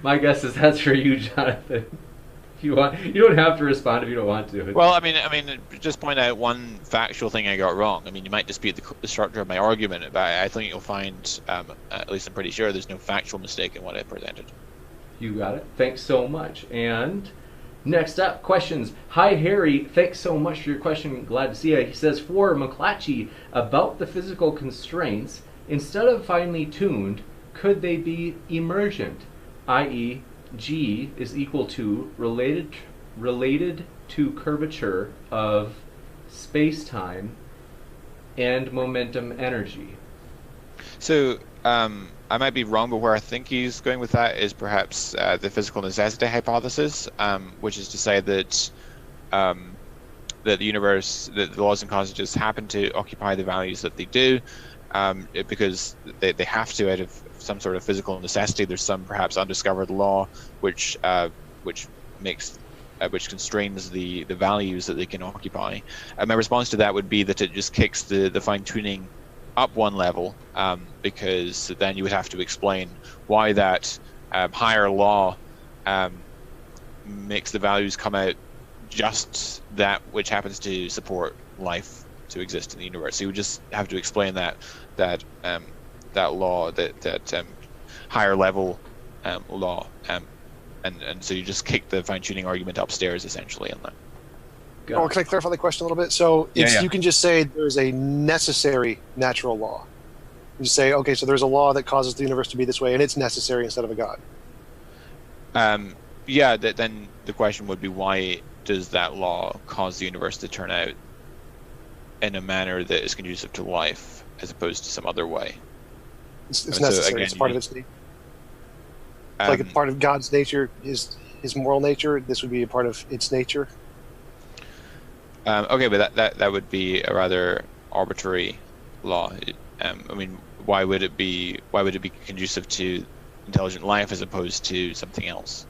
my guess is that's for you, Jonathan. If you want, you don't have to respond if you don't want to. Well, just point out one factual thing I got wrong. You might dispute the structure of my argument, but I think you'll find, at least I'm pretty sure, there's no factual mistake in what I presented. You got it. Thanks so much. And next up, questions. Hi, Harry. Thanks so much for your question. Glad to see you. He says, for McLatchie, about the physical constraints, instead of finely tuned, could they be emergent, i.e., G is equal to related to curvature of space-time and momentum energy? So I might be wrong, but where I think he's going with that is perhaps the physical necessity hypothesis, which is to say that that the universe, that the laws and causes just happen to occupy the values that they do, because they have to out of some sort of physical necessity. There's some perhaps undiscovered law which makes which constrains the values that they can occupy. My response to that would be that it just kicks the fine tuning up one level, because then you would have to explain why that higher law makes the values come out just that which happens to support life to exist in the universe. So you would just have to explain that law, that higher level law, and so you just kick the fine tuning argument upstairs essentially on that. Oh, can I clarify the question a little bit? So you can just say there's a necessary natural law. You just say, okay, so there's a law that causes the universe to be this way, and it's necessary instead of a god. Then the question would be, why does that law cause the universe to turn out in a manner that is conducive to life as opposed to some other way? It's necessary. So again, it's part of its nature. Like a part of God's nature is his moral nature. This would be a part of its nature. Okay, but that would be a rather arbitrary law. I mean, why would it be conducive to intelligent life as opposed to something else?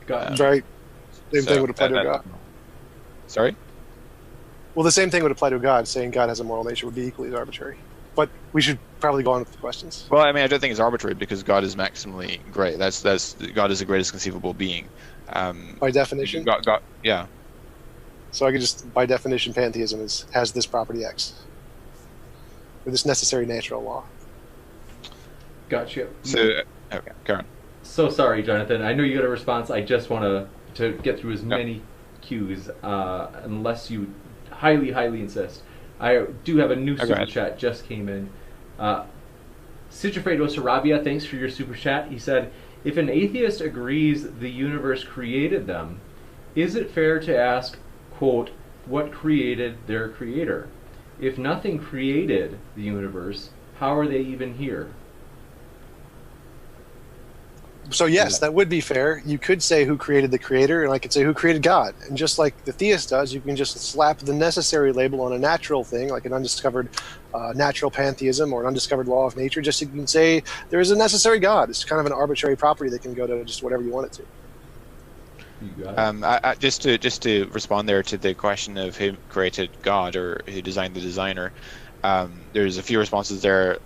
Right. Same thing would apply to God. Sorry? Well, the same thing would apply to God. Saying God has a moral nature would be equally as arbitrary. But we should probably go on with the questions. Well, I mean, I don't think it's arbitrary because God is maximally great. That's God is the greatest conceivable being. By definition? God, yeah. So I could just, by definition, pantheism has this property X. Or this necessary natural law. Gotcha. So, okay, Karen. So sorry, Jonathan. I know you got a response. I just want to get through as many cues, unless you highly, highly insist. I do have a new super chat just came in. Sigifredo Sarabia, thanks for your super chat. He said, if an atheist agrees the universe created them, is it fair to ask, quote, what created their creator? If nothing created the universe, how are they even here? So yes, that would be fair. You could say who created the creator, and I could say who created God. And just like the theist does, you can just slap the necessary label on a natural thing, like an undiscovered natural pantheism or an undiscovered law of nature. Just so you can say there is a necessary God. It's kind of an arbitrary property that can go to just whatever you want it to. You got it. Just to respond there to the question of who created God or who designed the designer, there's a few responses there.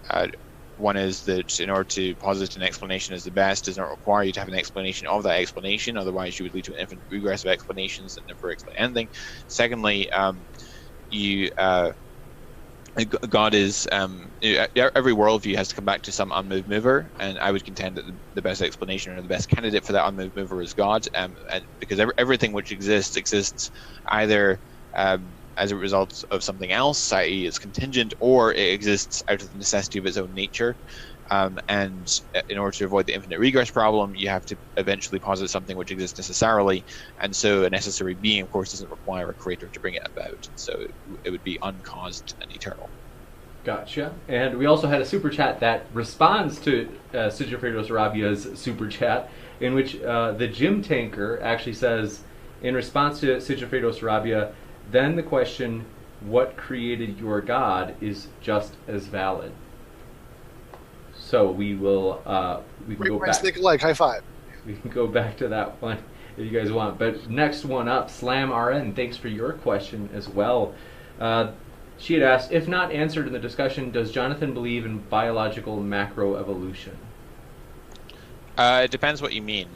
One is that in order to posit an explanation as the best does not require you to have an explanation of that explanation, otherwise you would lead to an infinite regress of explanations and never explain anything. Secondly, God is every worldview has to come back to some unmoved mover, and I would contend that the best explanation or the best candidate for that unmoved mover is God, and because everything which exists either as a result of something else, i.e. it's contingent, or it exists out of the necessity of its own nature. And in order to avoid the infinite regress problem, you have to eventually posit something which exists necessarily, and so a necessary being, of course, doesn't require a creator to bring it about, so it would be uncaused and eternal. Gotcha. And we also had a super chat that responds to Sigifredo Sarabia's super chat, in which the Gym Tanker actually says, in response to Sigifredo Sarabia, then the question, what created your God, is just as valid. So we will we can go back. Think alike. High five. We can go back to that one if you guys want. But next one up, Slam RN. Thanks for your question as well. She had asked, if not answered in the discussion, does Jonathan believe in biological macroevolution? It depends what you mean.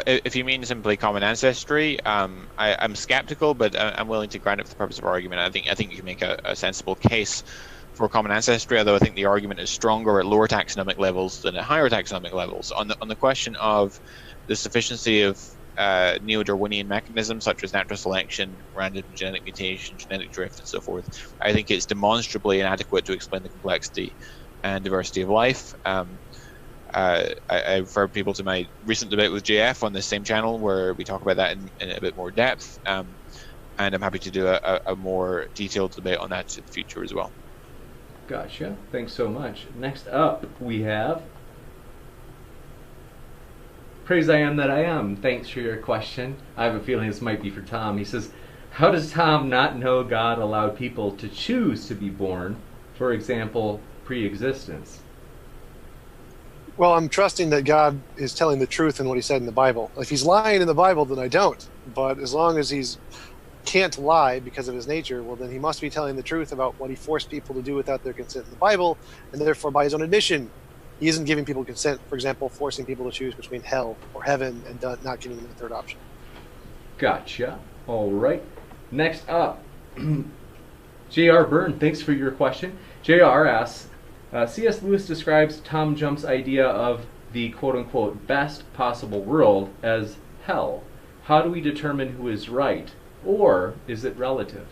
If you mean simply common ancestry, I'm skeptical, but I'm willing to grant it for the purpose of argument. I think you can make a sensible case for common ancestry, although I think the argument is stronger at lower taxonomic levels than at higher taxonomic levels. On the question of the sufficiency of neo-Darwinian mechanisms such as natural selection, random genetic mutation, genetic drift, and so forth, I think it's demonstrably inadequate to explain the complexity and diversity of life. I refer people to my recent debate with JF on this same channel where we talk about that in a bit more depth. and I'm happy to do a more detailed debate on that in the future as well. Gotcha. Thanks so much. Next up, we have Praise I Am That I Am. Thanks for your question. I have a feeling this might be for Tom. He says, how does Tom not know God allowed people to choose to be born? For example, pre-existence. Well, I'm trusting that God is telling the truth in what he said in the Bible. If he's lying in the Bible, then I don't. But as long as he's can't lie because of his nature, well, then he must be telling the truth about what he forced people to do without their consent in the Bible, and therefore by his own admission, he isn't giving people consent, for example, forcing people to choose between hell or heaven and not giving them a third option. Gotcha. All right. Next up, J.R. Byrne, thanks for your question. J.R. asks, C.S. Lewis describes Tom Jump's idea of the quote-unquote best possible world as hell. How do we determine who is right? Or is it relative?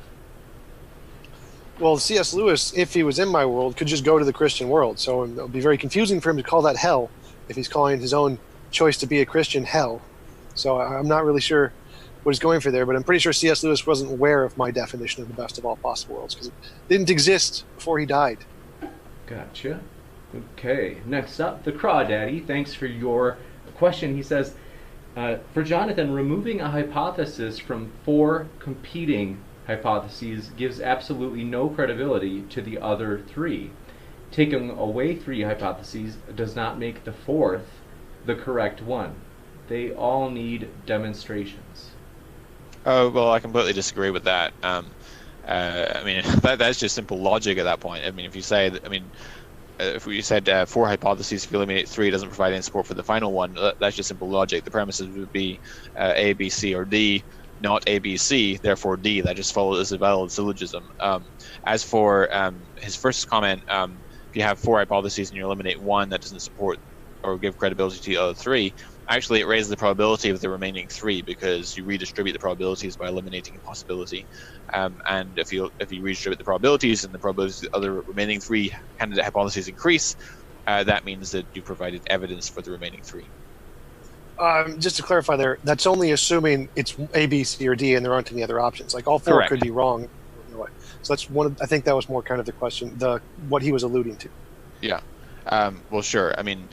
Well, C.S. Lewis, if he was in my world, could just go to the Christian world. So it would be very confusing for him to call that hell if he's calling his own choice to be a Christian hell. So I'm not really sure what he's going for there, but I'm pretty sure C.S. Lewis wasn't aware of my definition of the best of all possible worlds because it didn't exist before he died. Gotcha. Okay, next up, the Crawdaddy. Thanks for your question. He says, for Jonathan, removing a hypothesis from 4 competing hypotheses gives absolutely no credibility to the other 3. Taking away 3 hypotheses does not make the 4th the correct one. They all need demonstrations. Oh, well, I completely disagree with that. I mean, that's just simple logic at that point. I mean, if you say, if we said 4 hypotheses, if you eliminate 3, it doesn't provide any support for the final one, that's just simple logic. The premises would be A, B, C, or D, not A, B, C, therefore D. That just follows as a valid syllogism. As for his first comment, if you have 4 hypotheses and you eliminate 1 that doesn't support or give credibility to the other 3, actually it raises the probability of the remaining 3 because you redistribute the probabilities by eliminating a possibility. And if you redistribute the probabilities and the probabilities of the other remaining 3 candidate hypotheses increase, that means that you provided evidence for the remaining 3. Just to clarify there, that's only assuming it's A, B, C, or D and there aren't any other options. Like all 4 Correct. could be wrong. So that's one. I think that was more kind of the question, what he was alluding to. Yeah. Well, sure. I mean,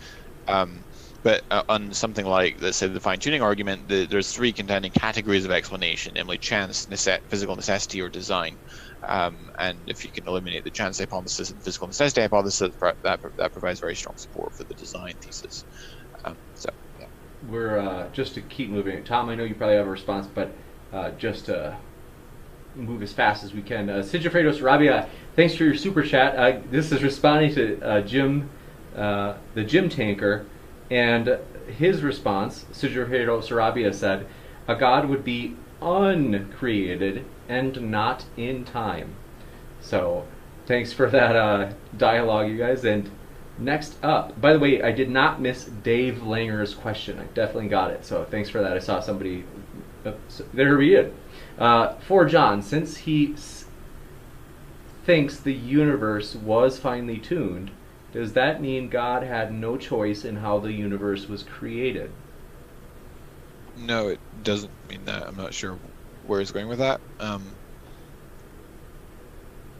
but on something like, let's say, the fine-tuning argument, there's 3 contending categories of explanation, namely chance, physical necessity, or design. And if you can eliminate the chance hypothesis and the physical necessity hypothesis, that provides very strong support for the design thesis. So, yeah. We're just to keep moving. Tom, I know you probably have a response, but just to move as fast as we can. Sigifredo Sarabia, thanks for your super chat. This is responding to Jim, the Jim Tanker, and his response, Sigifredo Sarabia said, a god would be uncreated and not in time. So, thanks for that dialogue, you guys. And next up, by the way, I did not miss Dave Langer's question. I definitely got it. So, thanks for that. I saw somebody. There we is. For John, since he thinks the universe was finely tuned, does that mean God had no choice in how the universe was created? No, it doesn't mean that. I'm not sure where he's going with that.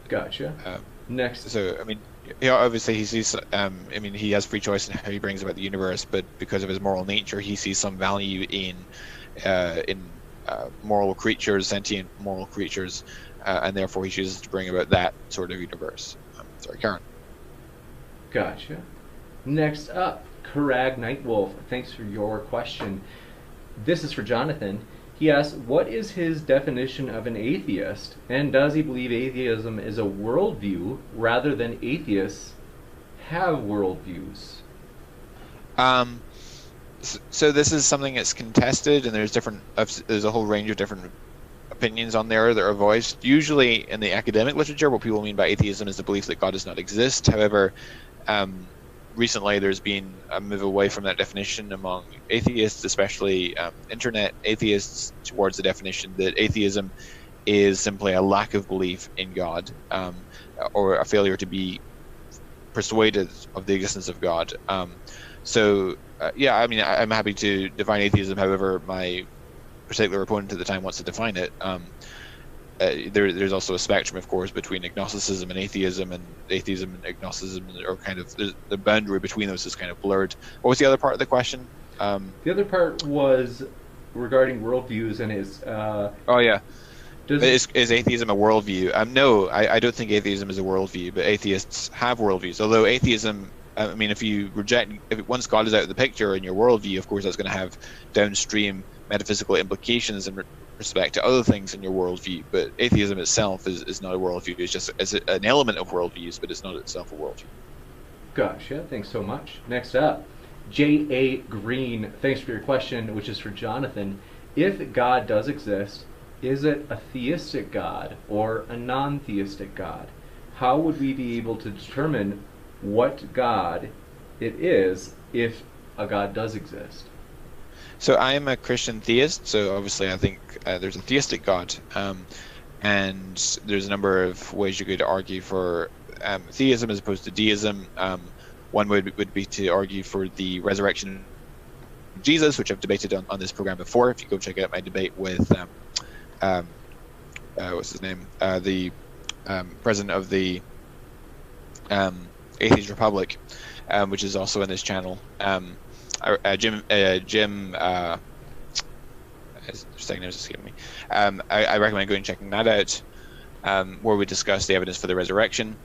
Gotcha. Next. So, I mean, yeah, obviously he sees. I mean, he has free choice in how he brings about the universe, but because of his moral nature, he sees some value in moral creatures, sentient moral creatures, and therefore he chooses to bring about that sort of universe. Sorry, Karen. Gotcha. Next up, Karag Nightwolf. Thanks for your question. This is for Jonathan. He asks, what is his definition of an atheist, and does he believe atheism is a worldview rather than atheists have worldviews? So this is something that's contested, and there's a whole range of different opinions on there that are voiced. Usually in the academic literature, what people mean by atheism is the belief that God does not exist. However, recently there's been a move away from that definition among atheists, especially internet atheists, towards the definition that atheism is simply a lack of belief in God, or a failure to be persuaded of the existence of God. Yeah, I mean, I'm happy to define atheism however my particular opponent at the time wants to define it. there's also a spectrum, of course, between agnosticism and atheism and agnosticism are kind of the boundary between those is kind of blurred. What was the other part of the question? The other part was regarding worldviews, and is atheism a worldview? No, I don't think atheism is a worldview, but atheists have worldviews. Although atheism, I mean, if once God is out of the picture in your worldview, of course, that's going to have downstream metaphysical implications in respect to other things in your worldview. But atheism itself is not a worldview. It's just an element of worldviews, but it's not itself a worldview. Gotcha. Thanks so much. Next up, J.A. Green. Thanks for your question, which is for Jonathan. If God does exist, is it a theistic God or a non-theistic God? How would we be able to determine what God it is if a God does exist? So I am a Christian theist, so obviously I think there's a theistic God, and there's a number of ways you could argue for theism as opposed to deism. One would be to argue for the resurrection of Jesus, which I've debated on this program before. If you go check out my debate with what's his name, the president of the Atheist Republic, which is also in this channel. Jim, his second name is escaping me. I recommend going and checking that out, where we discuss the evidence for the resurrection,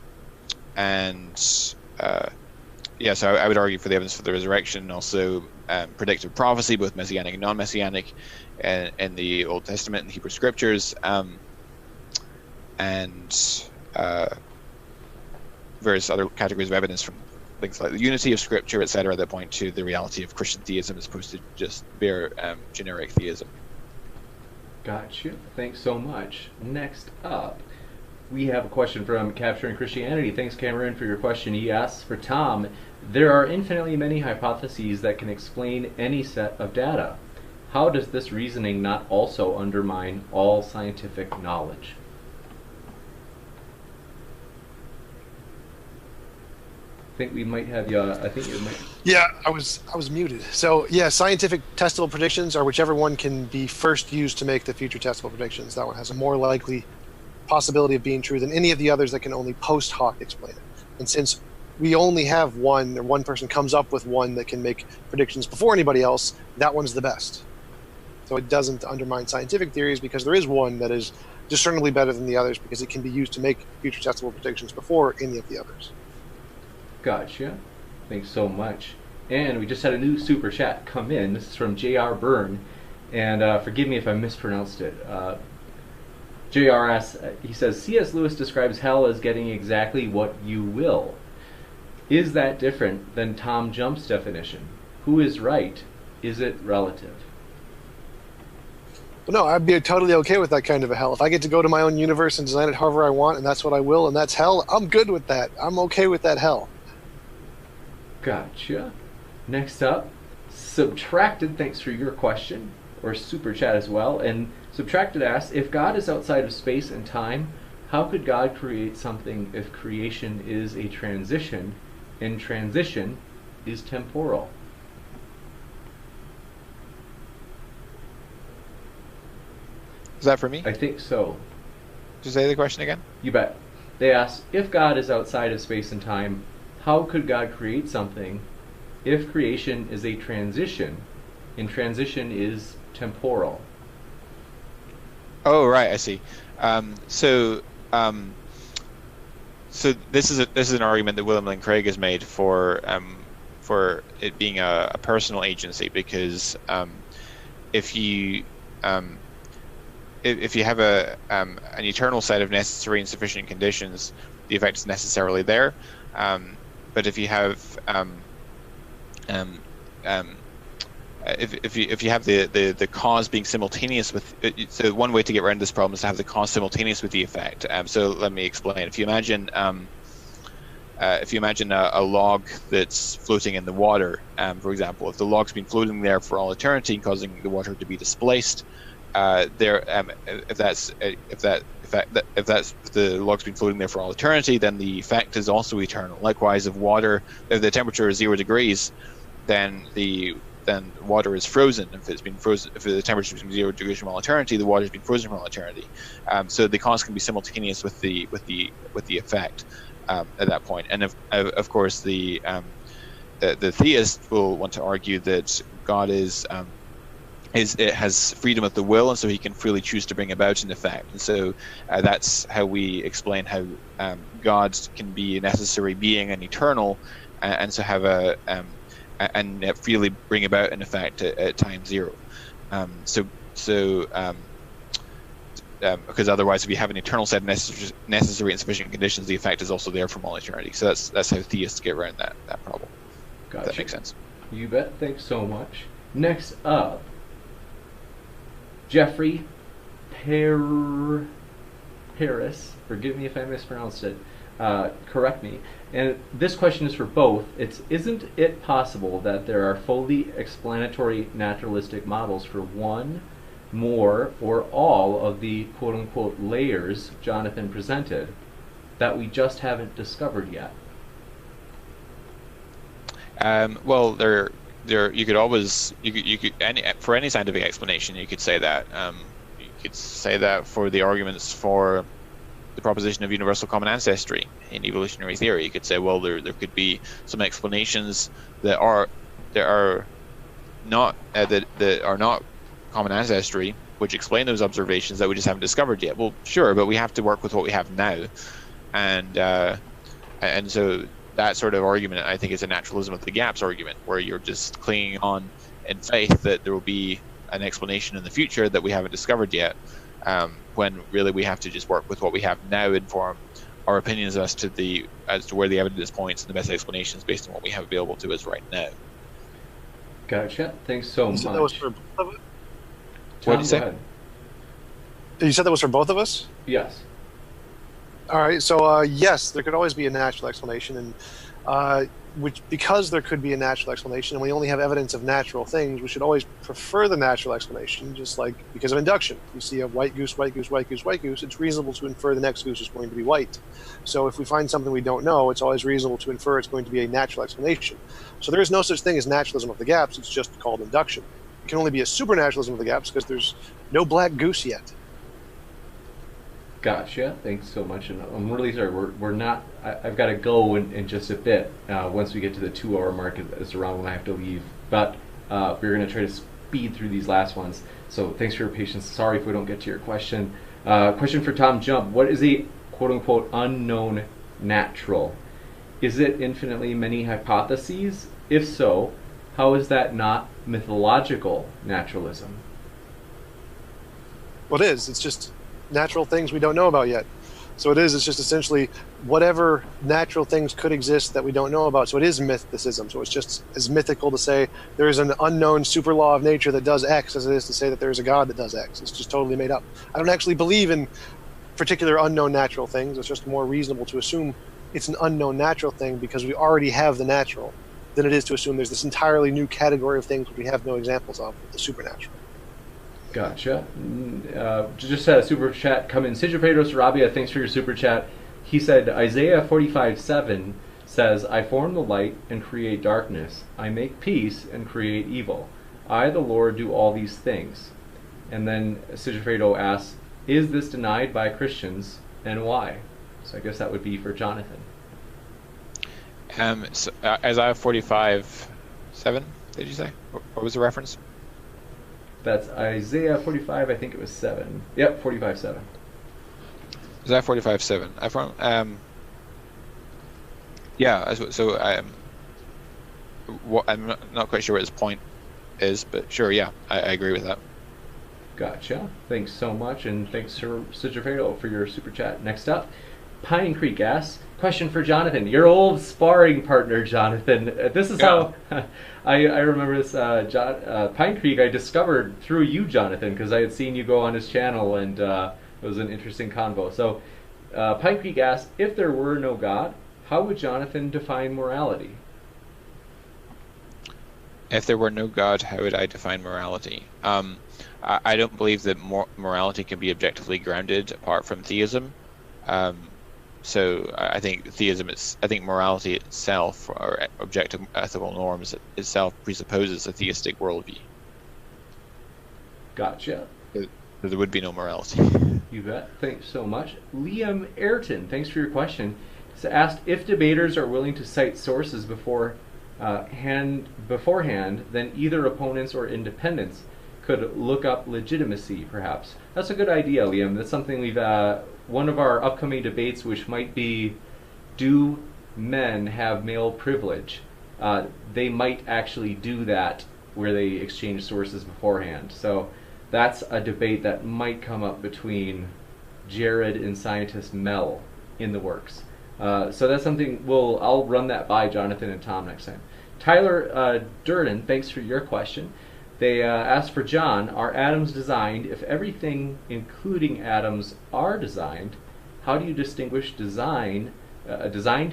and so I would argue for the evidence for the resurrection, also predictive prophecy, both messianic and non-messianic, in the Old Testament and Hebrew Scriptures, and various other categories of evidence from things like the unity of Scripture, etc., that point to the reality of Christian theism as opposed to just bare generic theism. Gotcha. Thanks so much. Next up, we have a question from Capturing Christianity. Thanks, Cameron, for your question. He asks for Tom, there are infinitely many hypotheses that can explain any set of data. How does this reasoning not also undermine all scientific knowledge? I think we might have you. I think you might. Yeah, I was muted. So yeah, scientific testable predictions are whichever one can be first used to make the future testable predictions. That one has a more likely possibility of being true than any of the others that can only post hoc explain it. And since we only have one, or one person comes up with one that can make predictions before anybody else, that one's the best. So it doesn't undermine scientific theories because there is one that is discernibly better than the others because it can be used to make future testable predictions before any of the others. Gotcha. Thanks so much. And we just had a new super chat come in. This is from J.R. Byrne. And forgive me if I mispronounced it. JRS, he says, C.S. Lewis describes hell as getting exactly what you will. Is that different than Tom Jump's definition? Who is right? Is it relative? Well, no, I'd be totally okay with that kind of a hell. If I get to go to my own universe and design it however I want, and that's what I will, and that's hell, I'm good with that. I'm okay with that hell. Gotcha. Next up, Subtracted, thanks for your question, or super chat as well. And Subtracted asks, if God is outside of space and time, how could God create something if creation is a transition, and transition is temporal? Is that for me? I think so. Just say the question again? You bet. They ask, if God is outside of space and time, how could God create something if creation is a transition and transition is temporal? Oh, right, I see. So this is an argument that William Lane Craig has made for it being a personal agency, because if you have an eternal set of necessary and sufficient conditions, the effect is necessarily there. But if you have if you have the cause being simultaneous with, so one way to get around this problem is to have the cause simultaneous with the effect. So let me explain. If you imagine a log that's floating in the water, for example, if the log's been floating there for all eternity, causing the water to be displaced, if the log's been floating there for all eternity, then the effect is also eternal. Likewise, if the temperature is 0 degrees, then the then water is frozen. If it's been frozen, if the temperature has been 0 degrees from all eternity, the water has been frozen from all eternity. So the cause can be simultaneous with the effect at that point. And of course the theist will want to argue that God it has freedom of the will, and so he can freely choose to bring about an effect. And so that's how we explain how God can be a necessary being and eternal, and so have and freely bring about an effect at time 0. Because otherwise, if you have an eternal set of necessary and sufficient conditions, the effect is also there from all eternity. So that's how theists get around that problem. Gotcha. If that makes sense. You bet. Thanks so much. Next up, Jeffrey Harris. Forgive me if I mispronounced it. Correct me. And this question is for both. Isn't it possible that there are fully explanatory naturalistic models for one, more, or all of the quote-unquote layers Jonathan presented that we just haven't discovered yet? Well, you could always for any scientific explanation you could say that. You could say that for the arguments for the proposition of universal common ancestry in evolutionary theory. You could say, well, there could be some explanations that are not common ancestry, which explain those observations that we just haven't discovered yet. Well, sure, but we have to work with what we have now, and so that sort of argument, I think, is a naturalism of the gaps argument, where you're just clinging on in faith that there will be an explanation in the future that we haven't discovered yet, when really we have to just work with what we have now, inform our opinions as to where the evidence points and the best explanations based on what we have available to us right now. Gotcha. Thanks so much. That was for both of us? What did you say? You said that was for both of us? Yes. All right, so yes, there could always be a natural explanation, and because there could be a natural explanation, and we only have evidence of natural things, we should always prefer the natural explanation. Just like because of induction, you see a white goose, white goose, white goose, white goose, it's reasonable to infer the next goose is going to be white. So if we find something we don't know, it's always reasonable to infer it's going to be a natural explanation. So there is no such thing as naturalism of the gaps; it's just called induction. It can only be a supernaturalism of the gaps because there's no black goose yet. Gotcha. Thanks so much. And I'm really sorry. We're not. I've got to go in just a bit. Once we get to the 2-hour mark, is around when I have to leave. But we're going to try to speed through these last ones. So thanks for your patience. Sorry if we don't get to your question. Question for TJump. What is a quote-unquote unknown natural? Is it infinitely many hypotheses? If so, how is that not mythological naturalism? Well, it is. It's just natural things we don't know about yet. So it's just essentially whatever natural things could exist that we don't know about. So it is mythicism. So it's just as mythical to say there is an unknown super law of nature that does X as it is to say that there is a God that does X. It's just totally made up. I don't actually believe in particular unknown natural things. It's just more reasonable to assume it's an unknown natural thing because we already have the natural than it is to assume there's this entirely new category of things which we have no examples of, the supernatural. Gotcha. Just had a super chat come in. Sigifredo Sarabia, thanks for your super chat. He said, Isaiah 45:7 says, I form the light and create darkness. I make peace and create evil. I, the Lord, do all these things. And then Sigifredo asks, is this denied by Christians and why? So I guess that would be for Jonathan. Isaiah 45:7, did you say? What was the reference? That's Isaiah 45, I think it was 7. Yep, 45:7. Isaiah 45:7. Yeah, so I'm not quite sure what his point is, but sure, yeah, I agree with that. Gotcha. Thanks so much, and thanks to Sigifredo for your super chat. Next up, Pine Creek asks, question for Jonathan, your old sparring partner, Jonathan. This is how I remember this. Pine Creek I discovered through you, Jonathan, because I had seen you go on his channel, and it was an interesting convo. So Pine Creek asks, if there were no God, how would Jonathan define morality? If there were no God, how would I define morality? I don't believe that morality can be objectively grounded apart from theism. So I think I think morality itself, or objective ethical norms itself, presupposes a theistic worldview. Gotcha. So there would be no morality. You bet. Thanks so much. Liam Ayrton, thanks for your question. He's asked if debaters are willing to cite sources beforehand, then either opponents or independents could look up legitimacy, perhaps. That's a good idea, Liam. That's something we've one of our upcoming debates, which might be, do men have male privilege? They might actually do that where they exchange sources beforehand. So that's a debate that might come up between Jared and scientist Mel in the works. So that's something I'll run that by Jonathan and Tom next time. Tyler Durden, thanks for your question. They asked for John, are atoms designed? If everything, including atoms, are designed, how do you distinguish designed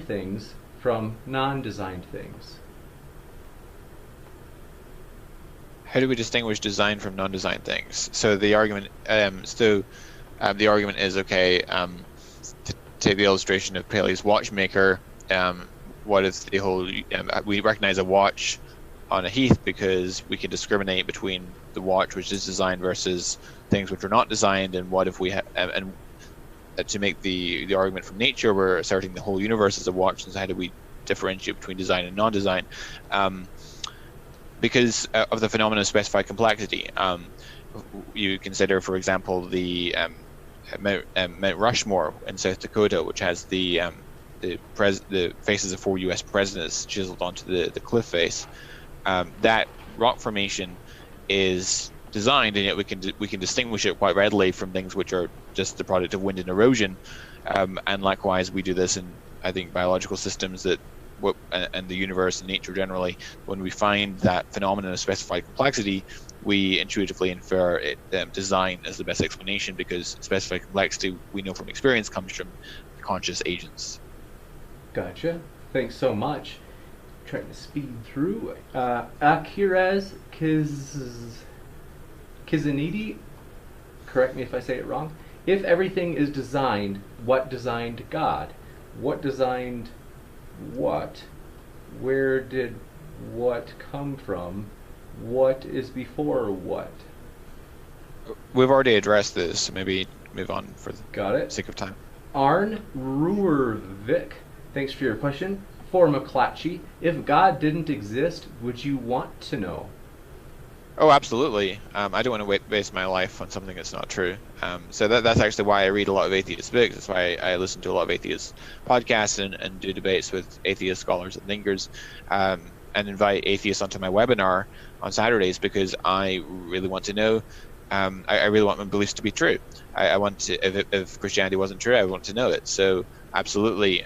things from non-designed things? How do we distinguish design from non-designed things? So the argument, the argument is, okay, to take the illustration of Paley's watchmaker. What if the whole we recognize a watch on a heath because we can discriminate between the watch which is designed versus things which are not designed, and what if we and to make the argument from nature, we're asserting the whole universe is a watch, and so how do we differentiate between design and non-design? Because of the phenomenon of specified complexity. You consider, for example, the Mount Rushmore in South Dakota, which has the faces of 4 U.S. presidents chiseled onto the cliff face. That rock formation is designed, and yet we can distinguish it quite readily from things which are just the product of wind and erosion. And likewise, we do this in, I think, biological systems and the universe and nature generally. When we find that phenomenon of specified complexity, we intuitively infer design as the best explanation, because specified complexity, we know from experience, comes from conscious agents. Gotcha. Thanks so much. Trying to speed through. Akiraz Kizanidi, correct me if I say it wrong. If everything is designed, what designed God? What designed what? Where did what come from? What is before what? We've already addressed this, so maybe move on for the sake of time. Arn Ruervik, thanks for your question. For McLatchie, if God didn't exist, would you want to know? Oh, absolutely. I don't want to waste my life on something that's not true. So that's actually why I read a lot of atheist books. That's why I listen to a lot of atheist podcasts and do debates with atheist scholars and thinkers, and invite atheists onto my webinar on Saturdays, because I really want to know. I really want my beliefs to be true. I want to. If Christianity wasn't true, I want to know it. So absolutely.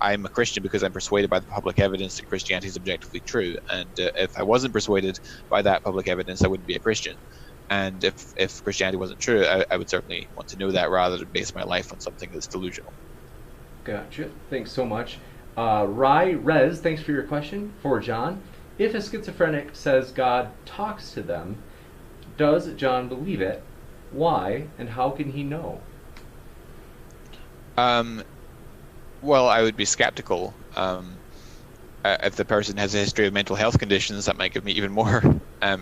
I'm a Christian because I'm persuaded by the public evidence that Christianity is objectively true. And if I wasn't persuaded by that public evidence, I wouldn't be a Christian. And if Christianity wasn't true, I would certainly want to know that rather than base my life on something that's delusional. Gotcha. Thanks so much. Rai Rez, thanks for your question. For John, if a schizophrenic says God talks to them, does John believe it? Why? And how can he know? Well, I would be skeptical. If the person has a history of mental health conditions, that might give me even more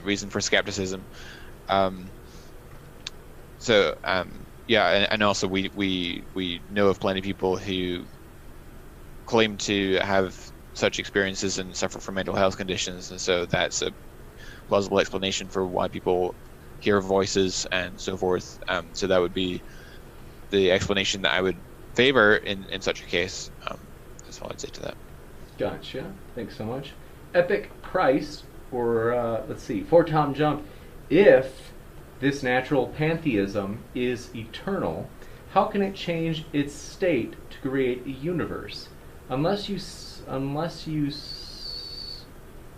reason for skepticism. And also we know of plenty of people who claim to have such experiences and suffer from mental health conditions, and so that's a plausible explanation for why people hear voices and so forth. So that would be the explanation that I would favor in such a case. That's all I'd say to that. Gotcha. Thanks so much. Epic Christ, or for TJump, if this natural pantheism is eternal, how can it change its state to create a universe? Unless you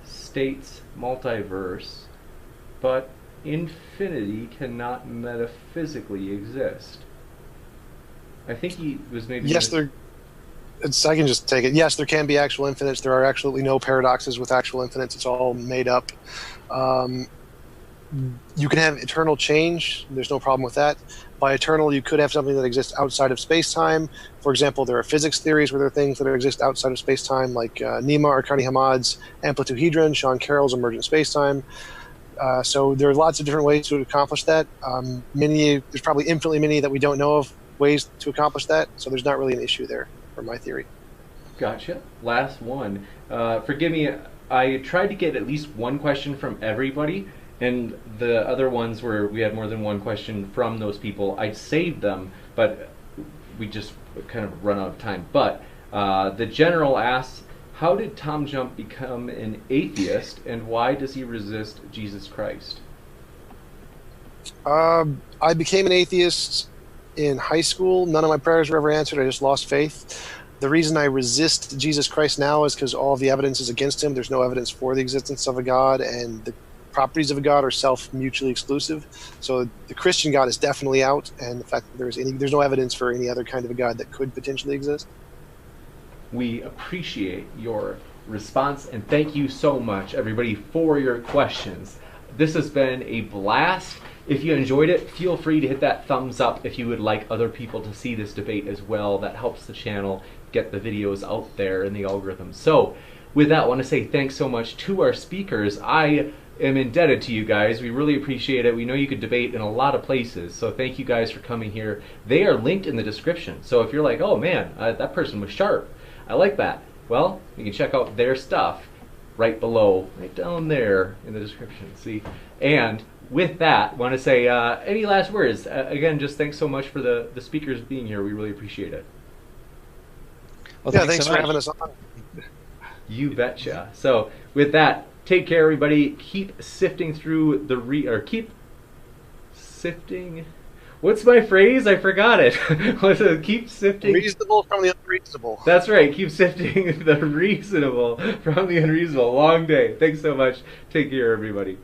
states multiverse, but infinity cannot metaphysically exist. I think he was maybe... Yes, I can just take it. Yes, there can be actual infinites. There are absolutely no paradoxes with actual infinites. It's all made up. You can have eternal change. There's no problem with that. By eternal, you could have something that exists outside of space-time. For example, there are physics theories where there are things that exist outside of space-time, like Nima Arkani Hamad's amplituhedron, Sean Carroll's emergent space-time. So there are lots of different ways to accomplish that. There's probably infinitely many that we don't know of ways to accomplish that. So there's not really an issue there for my theory. Gotcha. Last one. Forgive me, I tried to get at least one question from everybody, and the other ones where we had more than one question from those people, I saved them, but we just kind of run out of time. But the general asks, how did TJump become an atheist, and why does he resist Jesus Christ? I became an atheist in high school. None of my prayers were ever answered. I just lost faith. The reason I resist Jesus Christ now is because all of the evidence is against him. There's no evidence for the existence of a God, and the properties of a God are self-mutually exclusive. So the Christian God is definitely out, and the fact that there's no evidence for any other kind of a God that could potentially exist. We appreciate your response, and thank you so much, everybody, for your questions. This has been a blast. If you enjoyed it, feel free to hit that thumbs up if you would like other people to see this debate as well. That helps the channel get the videos out there in the algorithm. So with that, I want to say thanks so much to our speakers. I am indebted to you guys. We really appreciate it. We know you could debate in a lot of places, so thank you guys for coming here. They are linked in the description. So if you're like, oh man, that person was sharp, I like that, well, you can check out their stuff right below, right down there in the description. See? And with that, I want to say any last words? Again, just thanks so much for the speakers being here. We really appreciate it. Well, Yeah, thanks for having us on. You betcha. So with that, take care, everybody. Keep sifting through the keep sifting. What's my phrase? I forgot it. Keep sifting. Reasonable from the unreasonable. That's right. Keep sifting the reasonable from the unreasonable. Long day. Thanks so much. Take care, everybody.